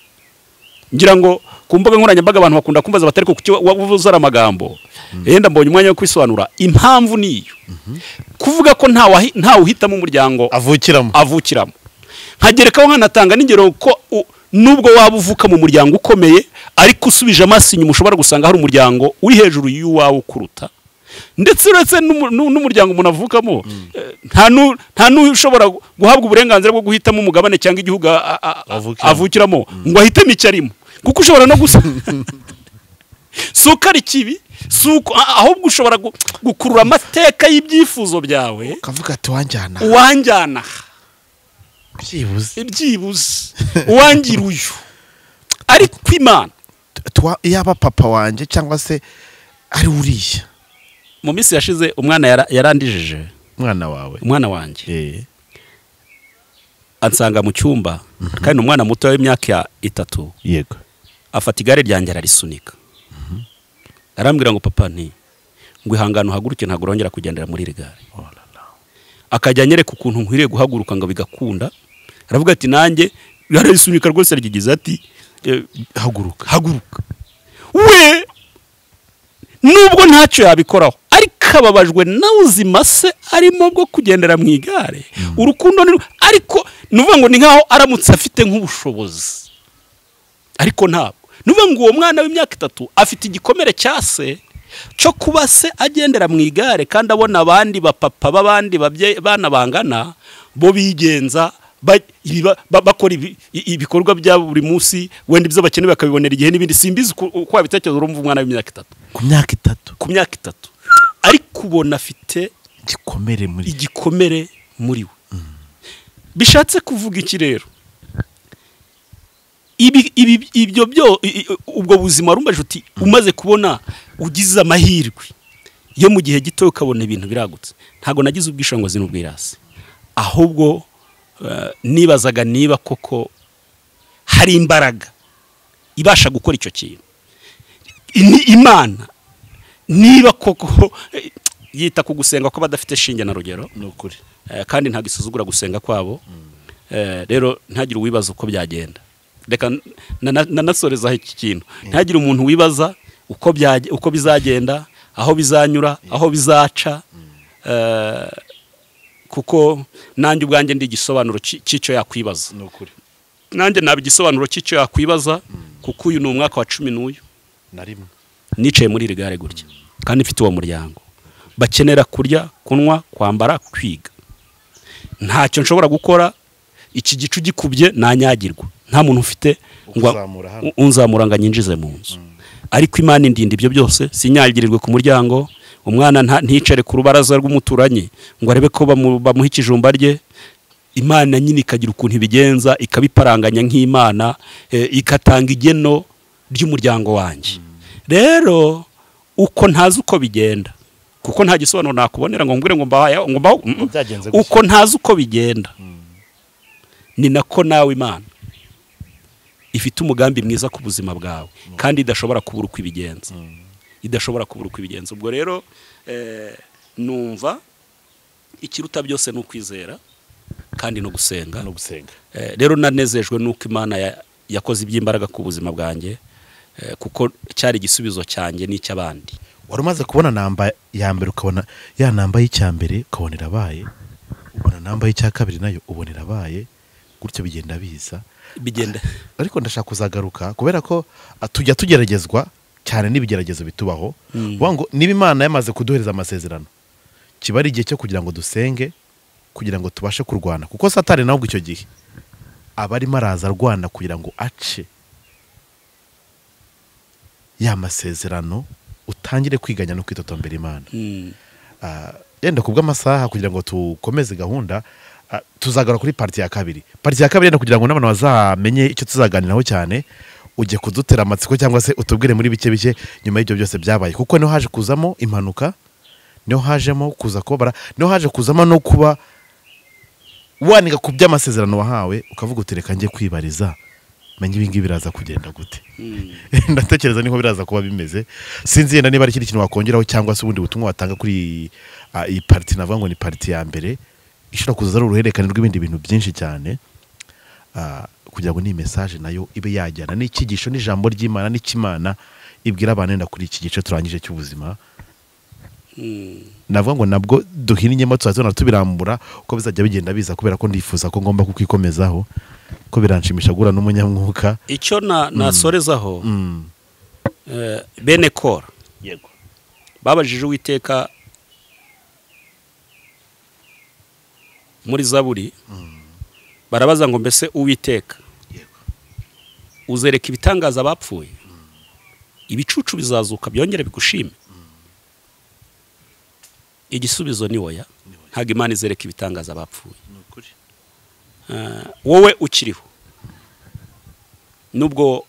S1: Ngira ngo ku mbuga nkoranyambaga abantu bakunda kumbaza batari kuki wavuze amagambo, yenda mbonye umwanya wo kwisobanura impamvu niyo. Kuvuga ko nta uhitamo umuryango avukiramo. Nkagerekaho nkanatanga n'ingero ko nubwo waba uvuka mu muryango ukomeye, ariko usubije amaso inyuma ushobora gusanga hari umuryango uri hejuru y'uwawe ukuruta, ndetse uretse n'umuryango umuntu avukamo, nta n'ushobora guhabwa uburenganzira bwo guhitamo umugabane cyangwa igihugu avukiramo ngo ahitemo icyo arimo, kuko ushobora no gusa suko ari kibi, ahubwo ushobora gukurura amateka y'ibyifuzo byawe,
S2: ukavuga ati
S1: wanjyana
S2: byibuze
S1: uwangira uyu. Ariko Imana
S2: yaba papa wanjye cyangwa se ari uriya.
S1: Mu minsi yashize umwana yarandijije, umwana wanjye ansanga mu cyumba, kandi umwana muto w'imyaka 3,
S2: yego,
S1: afata igare ryanjye ararisunika, arambwira ngo papa ngo ihangane uhaguruke, ntabwo urongera kugendera muri iri gare. Akajya anyereka ukuntu nkwiriye guhaguruka ngo bigakunda. Aravuga ati nanjye yararisunika rwose, aryigize ati haguruka. We nubwo ntacyo yabikoraho, ariko ababajwe n'ubuzima se arimo bwo kugendera mu igare, urukundo ariko nuvuga ngo ni nkaho aramutse afite nk'ubushobozi, ariko ntabwo. Nuvuga ngo uwo mwana w'imyaka 3 afite igikomere cya se cyo kuba se agendera mu igare, kandi abona abandi bapapa b'abandi bana bangana bo bigenza bakora ibikorwa bya buri munsi, wenda ibyo bakeneye bakabibonera igihe n'ibindi. Simbizi uko wabitekereza, urumva umwana w'imyaka 3 ku myaka 3 ariko ubona afite igikomere muri we. Bishatse kuvuga iki rero? Ubwo buzima rumbaje uti umaze kubona ugize amahirwe yo mu gihe gito ukabona ibintu biragutse. Ntago nagize ubwishangozi n'ubwirasi, ahubwo nibazaga niba koko hari imbaraga ibasha gukora icyo kintu. Imana niba koko yita ku gusenga ko badafite shinge na rugero,
S2: n'ukuri,
S1: kandi ntago isuzugura gusenga kwabo. Rero ntagire uwibaza uko byagenda. Reka nanasoreza iki kintu, ntagire umuntu wibaza uko bizagenda, aho bizanyura, aho bizaca, kuko nanjye ubwanjye ndi igisobanuro cy'icyo yakwibaza.
S2: n'ukuri,
S1: Nanjye naba igisobanuro cy'icyo yakwibaza, kuko uyu ni umwaka wa 11 nicaye muri iri gare gutya, kandi mfite uwo muryango bakenera kurya, kunywa, kwambara, kwiga. Ntacyo nshobora gukora, iki gicu gikubye nanyagirwa, nta muntu ufite ngo unzamura ngo nyinjize mu nzu. Ariko Imana indinda ibyo byose, sinyagirirwe ku muryango, umwana nticare ku rubaraza rw'umuturanyi ngo arebe ko bamuha ikijumba rye. imana nyine ikagira ukuntu ibigenza ikabiparanganya nk'imana, ikatanga igeno ry'umuryango wanjye. Rero uko ntazi uko bigenda, kuko nta gisobanuro nakubonera ngo mbwire ngo mbaho uko ntazi uko bigenda, ni nako nawe Imana ifite umugambi mwiza ku buzima bwawe, kandi idashobora kubura uko ibigenza, idashobora kubura uko ibigenza. Ubwo rero numva ikiruta byose ni ukwizera kandi no gusenga. Rero nanezejwe nuko Imana yakoze iby'imbaraga ku buzima bwanjye, kuko cyari igisubizo cyanjye n'icy'abandi.
S2: Wari umaze kubona namba ya mbere, ukabona ya namba y'icyambere ukabona irabaye, ubona namba y'icya kabiri nayo ubona irabaye, gutyo bigenda biza
S1: bigenda.
S2: Ariko ndashaka kuzagaruka kubera ko tujya tugeragezwa cyane n'ibigeragezo bitubaho. Ngo niba Imana yamaze kuduhereza amasezerano, kiba ari igihe cyo kugira ngo dusenge, kugira ngo tubashe kurwana, kuko Satani nawe icyo gihe aba arimo araza arwana kugira ngo ace ya masezerano, utangire kwiganya no kwitotombera Imana. Yenda kubw'amasaha kugira ngo tukomeze gahunda, tuzagara kuri parti ya kabiri. Parti ya kabiri yenda kugira ngo n'abantu bazamenye icyo tuzaganiraho cyane, ujye kudutera amatsiko cyangwa se utubwire muri bike bike nyuma y'ibyo byose byabaye, kuko niho haje kuzamo impanuka, niho hajemo kuza kubara, niho haje kuzamo no kuba wanika ku by'amasezerano wahawe, ukavuga utereka njye kwibariza menye ibingi biraza kugenda gute. Ndatekereza niho biraza kuba bimeze. Sinzi yenda niba ari ikindi kintu wakongeraho cyangwa se ubundi butumwa watanga kuri iyi parti, navuga ngo ni parti ya mbere ishobora kuza ari uruhererekane rw'ibindi bintu byinshi cyane, kugira ngo ni message nayo ibe yajyana n'ikigisho n'ijambo ry'Imana n'ikimana ibwira abantu enda kuri iki gice turangije cy'ubuzima. Navuga ngo nabwo duhininyemo tuzazona tubirambura uko bizajya bigenda biza, kubera ko ndifuza ko ngomba kukikomezaho, ko biranshimisha gura n'umunyamwuka. Icyo
S1: nasorezaho bene Kora
S2: yego
S1: babajije Uwiteka muri Zaburi, barabaza ngo mbese Uwiteka uzereka ibitangaza abapfuye, ibicucu bizazuka byongere bigushime? Igisubizo ni oya, ntabwo Imana izereka ibitangaza abapfuye. Wowe ukiriho, nubwo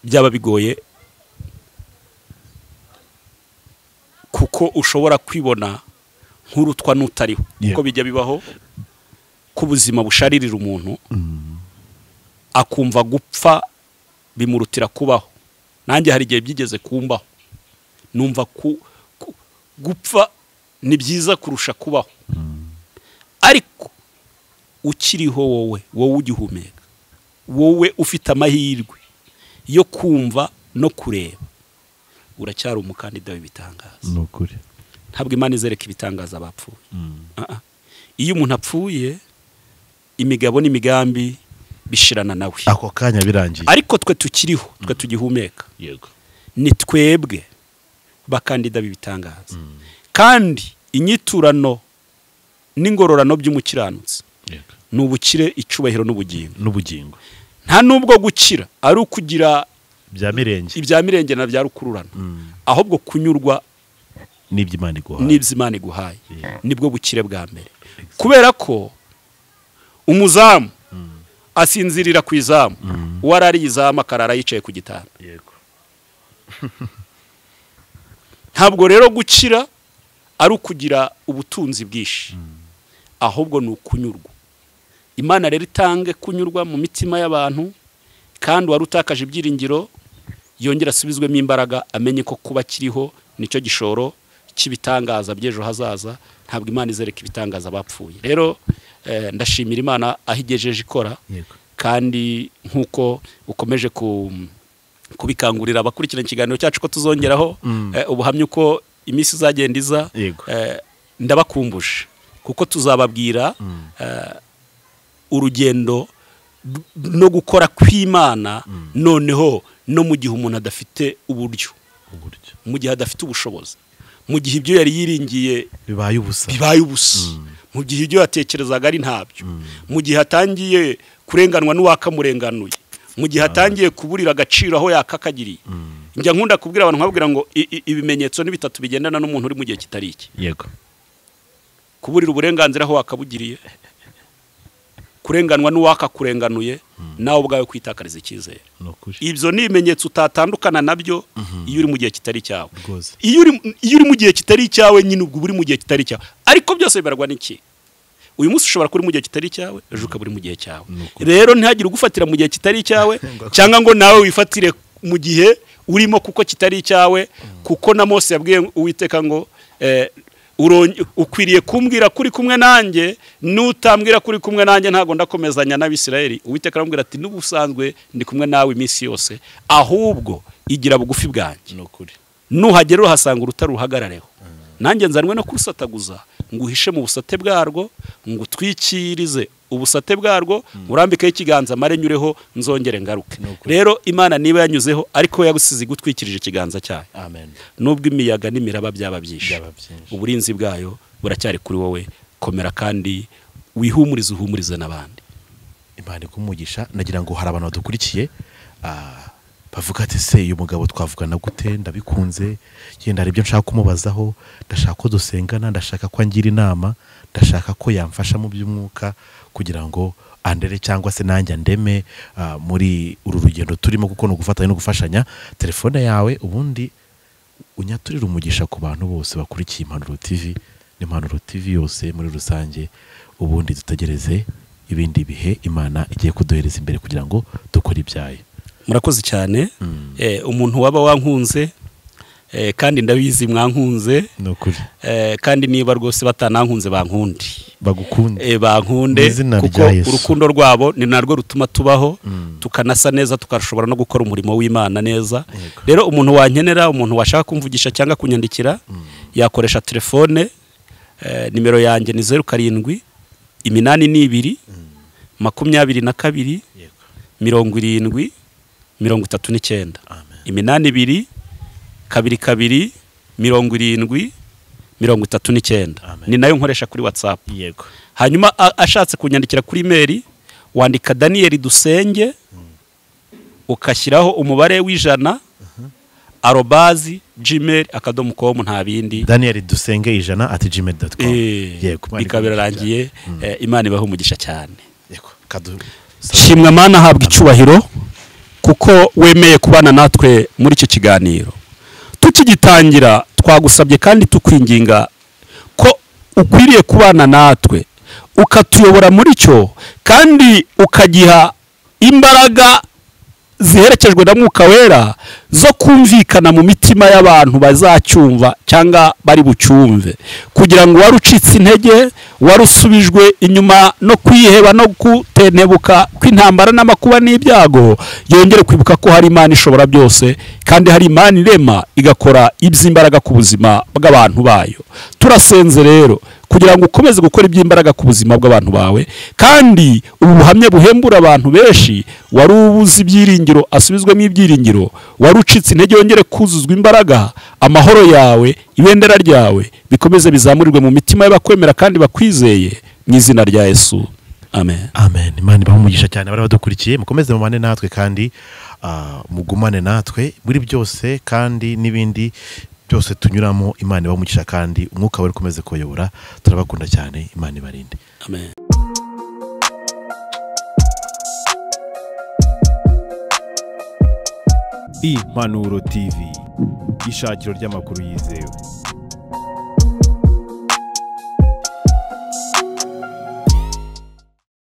S1: byaba bigoye, kuko ushobora kwibona nk'urutwa n'utariho, kuko bijya bibaho ko ubuzima busharirira umuntu, akumva gupfa bimurutira kubaho. Nanjye hari igihe byigeze kumbaho, numva gupfa ni byiza kurusha kubaho. Ariko ukiriho, wowe ugihumeka, wowe ufite amahirwe yo kumva no kureba, uracyari umukandida w'ibitangaza.
S2: Nukuri
S1: ntabwo Imana izereka ibitangaza abapfuye. Iyo umuntu apfuye, imigabo n'imigambi bishirana nawe
S2: ako kanya birangiye.
S1: Ariko twe tukiriho, twe tugihumeka,
S2: yego
S1: ni twebwe bakandida b'ibitangaza. Kandi inyiturano n'ingororano by'umukiranutsi ni ubukire, icubahiro n'ubugingo. Nta nubwo gukira ari ukugira ibya mirenge na bya rukururana, ahubwo kunyurwa n'iby'Imana iguhaye, nibwo bukire bwa mbere. Kubera ko umuzamu asinzirira ku izamu, uwarari izamu akarara yicaye ku gitanda. Ntabwo rero gukira ari ukugira ubutunzi bwinshi, ahubwo ni ukunyurwa. Imana rero itange kunyurwa mu mitima y'abantu, kandi wari utakaje ibyiringiro yongera asubizwemo imbaraga, amenye ko kuba kiriho nicyo gishoro cy'ibitangaza by'ejo hazaza. Ntabwo Imana izereka ibitangaza abapfuye. Rero ndashimira Imana aho igejeje ikora, kandi nk'uko ukomeje kubikangurira abakurikirana ikiganiro cyacu ko tuzongeraho ubuhamya uko iminsi izagenda iza, ndabakumbuje kuko tuzababwira urugendo no gukora kw'Imana, noneho no mu gihe umuntu adafite uburyo, mu gihe adafite ubushobozi, mu gihe ibyo yari yiringiye
S2: bibaye
S1: ubusa, mu gihe ibyo yatekerezaga ari ntabyo, mu gihe atangiye kurenganwa n'uwakamurenganuye, mu gihe atangiye kuburira agaciro aho yakakagiriye. Njya nkunda kubwira abantu nkabwira ngo ibimenyetso ni bitatu bigendana n'umuntu uri mu gihe kitari iki.
S2: Yego.
S1: Kuburira uburenganzira aho wakabugiriye, kurenganwa n'uwakakurenganuye nawe ubwawe kwitakariza icyizere. Ibyo ni ibimenyetso utatandukana nabyo iyo uri mu gihe kitari cyawe. Iyo uri mu gihe kitari cyawe nyine ubwo uri mu gihe kitari cyawe, ariko byose bibarwa n'iki? Uyu munsi ushobora kuri mu gihe kitari cyawe, ejo ukaba uri mu gihe cyawe. Rero ntihagire ugufatira mu gihe kitari cyawe cyangwa ngo nawe wifatire mu gihe urimo kuko kitari cyawe, kuko na Mose yabwiye Uwiteka ngo ukwiriye kumbwira kuri kumwe nanjye, nutambwira kuri kumwe nanjye ntago ndakomezanya n'Abisirayeli. Uwiteka aramubwira ati n'ubusanzwe ndi kumwe nawe iminsi yose, ahubwo igira bugufi bwanjye. Nuhagera uhasanga urutare ruhagarareho, nanjye nzanwe no kurusataguza, nguhishe mu busate bwarwo, ngutwikirize ubusate bwarwo, urambikeho ikiganza mare nyureho nzongere ngaruke. Rero Imana niba yanyuzeho ariko yagusize gutwikirije ikiganza cyayo. Nubwo imiyaga n'imiraba byaba byinshi, uburinzi bwayo buracyari kuri wowe. Komera kandi wihumurize n'abandi.
S2: Imana ikumugisha. Nagira ngo hari abantu badukurikiye bavuga ati se uyu mugabo twavugana gute, ndabikunze, yenda hari ibyo nshaka kumubazaho, ndashaka ko dusengana, ndashaka ko angira inama, ndashaka ko yamfasha mu by'umwuka kugira ngo andere cyangwa se nanjye ndeme muri uru rugendo turimo, kuko no gufatanya no gufashanya. Telefone yawe ubundi unyaturira umugisha ku bantu bose bakurikiye Impanuro TV n'Impanuro TV yose muri rusange, ubundi dutegereze ibindi bihe Imana igiye kuduhereza imbere kugira ngo dukore ibyayo.
S1: Murakoze cyane. Umuntu waba wankunze kandi ndabizi mwankunze, kandi niba rwose batanankunze bankundi,
S2: bagukunde,
S1: bankunde, kuko urukundo rwabo ni narwo rutuma tubaho, tukanasa neza, tukashobora no gukora umurimo w'Imana neza. Rero umuntu wankenera, umuntu washaka kumvugisha cyangwa kunyandikira, yakoresha telefone. Nimero yanjye ni 07 82 22 70 39. 82 22 70 39. Ni nayo nkoresha kuri WhatsApp. Hanyuma ashatse kunyandikira kuri email, wandika Daniel Dusenge ukashyiraho umubare w'100 @gmail.com. nta bindi.
S2: Daniel Dusenge 100@gmail.com.
S1: Yego, bikabirangiye. Imana ibaho umugisha cyane. Shimwa Mana, habwa icyubahiro kuko wemeye kubana natwe muri icyo kiganiro. Tukigitangira twagusabye kandi tukwinginga ko ukwiriye kubana natwe, ukatuyobora muri cyo, kandi ukagiha imbaraga ziherekejwe na Mwuka Wera zo kumvikana mu mitima y'abantu bazacyumva cyangwa bari bucyumve, kugira ngo warucitse intege, warusubijwe inyuma no kwiheba no gutenebuka kw'intambara n'amakuba n'ibyago, yongere kwibuka ko hari Imana ishobora byose, kandi hari Imana irema igakora iby'imbaraga ku buzima bw'abantu bayo. Turasenze rero kugira ngo ukomeze gukora iby'imbaraga ku buzima bw'abantu bawe, kandi ubu buhamya buhembura abantu benshi. Wari ubuze ibyiringiro asubizwemo ibyiringiro, warucitse intege yongere kuzuzwa imbaraga. Amahoro yawe, ibendera ryawe bikomeze bizamurirwe mu mitima y'abakwemera kandi bakwizeye, mu izina rya Yesu, amen.
S2: Amen. Imana ibahe umugisha cyane abari badukurikiye, mukomeze mubane natwe kandi mugumane natwe muri byose, kandi n'ibindi byose tunyuramo. Imana ibahe umugisha kandi umwuka wari ukomeze kuyobora. Turabakunda cyane. Imana ibarinde.
S1: Amen.
S3: Impanuro TV, ishakiro ry'amakuru yizewe.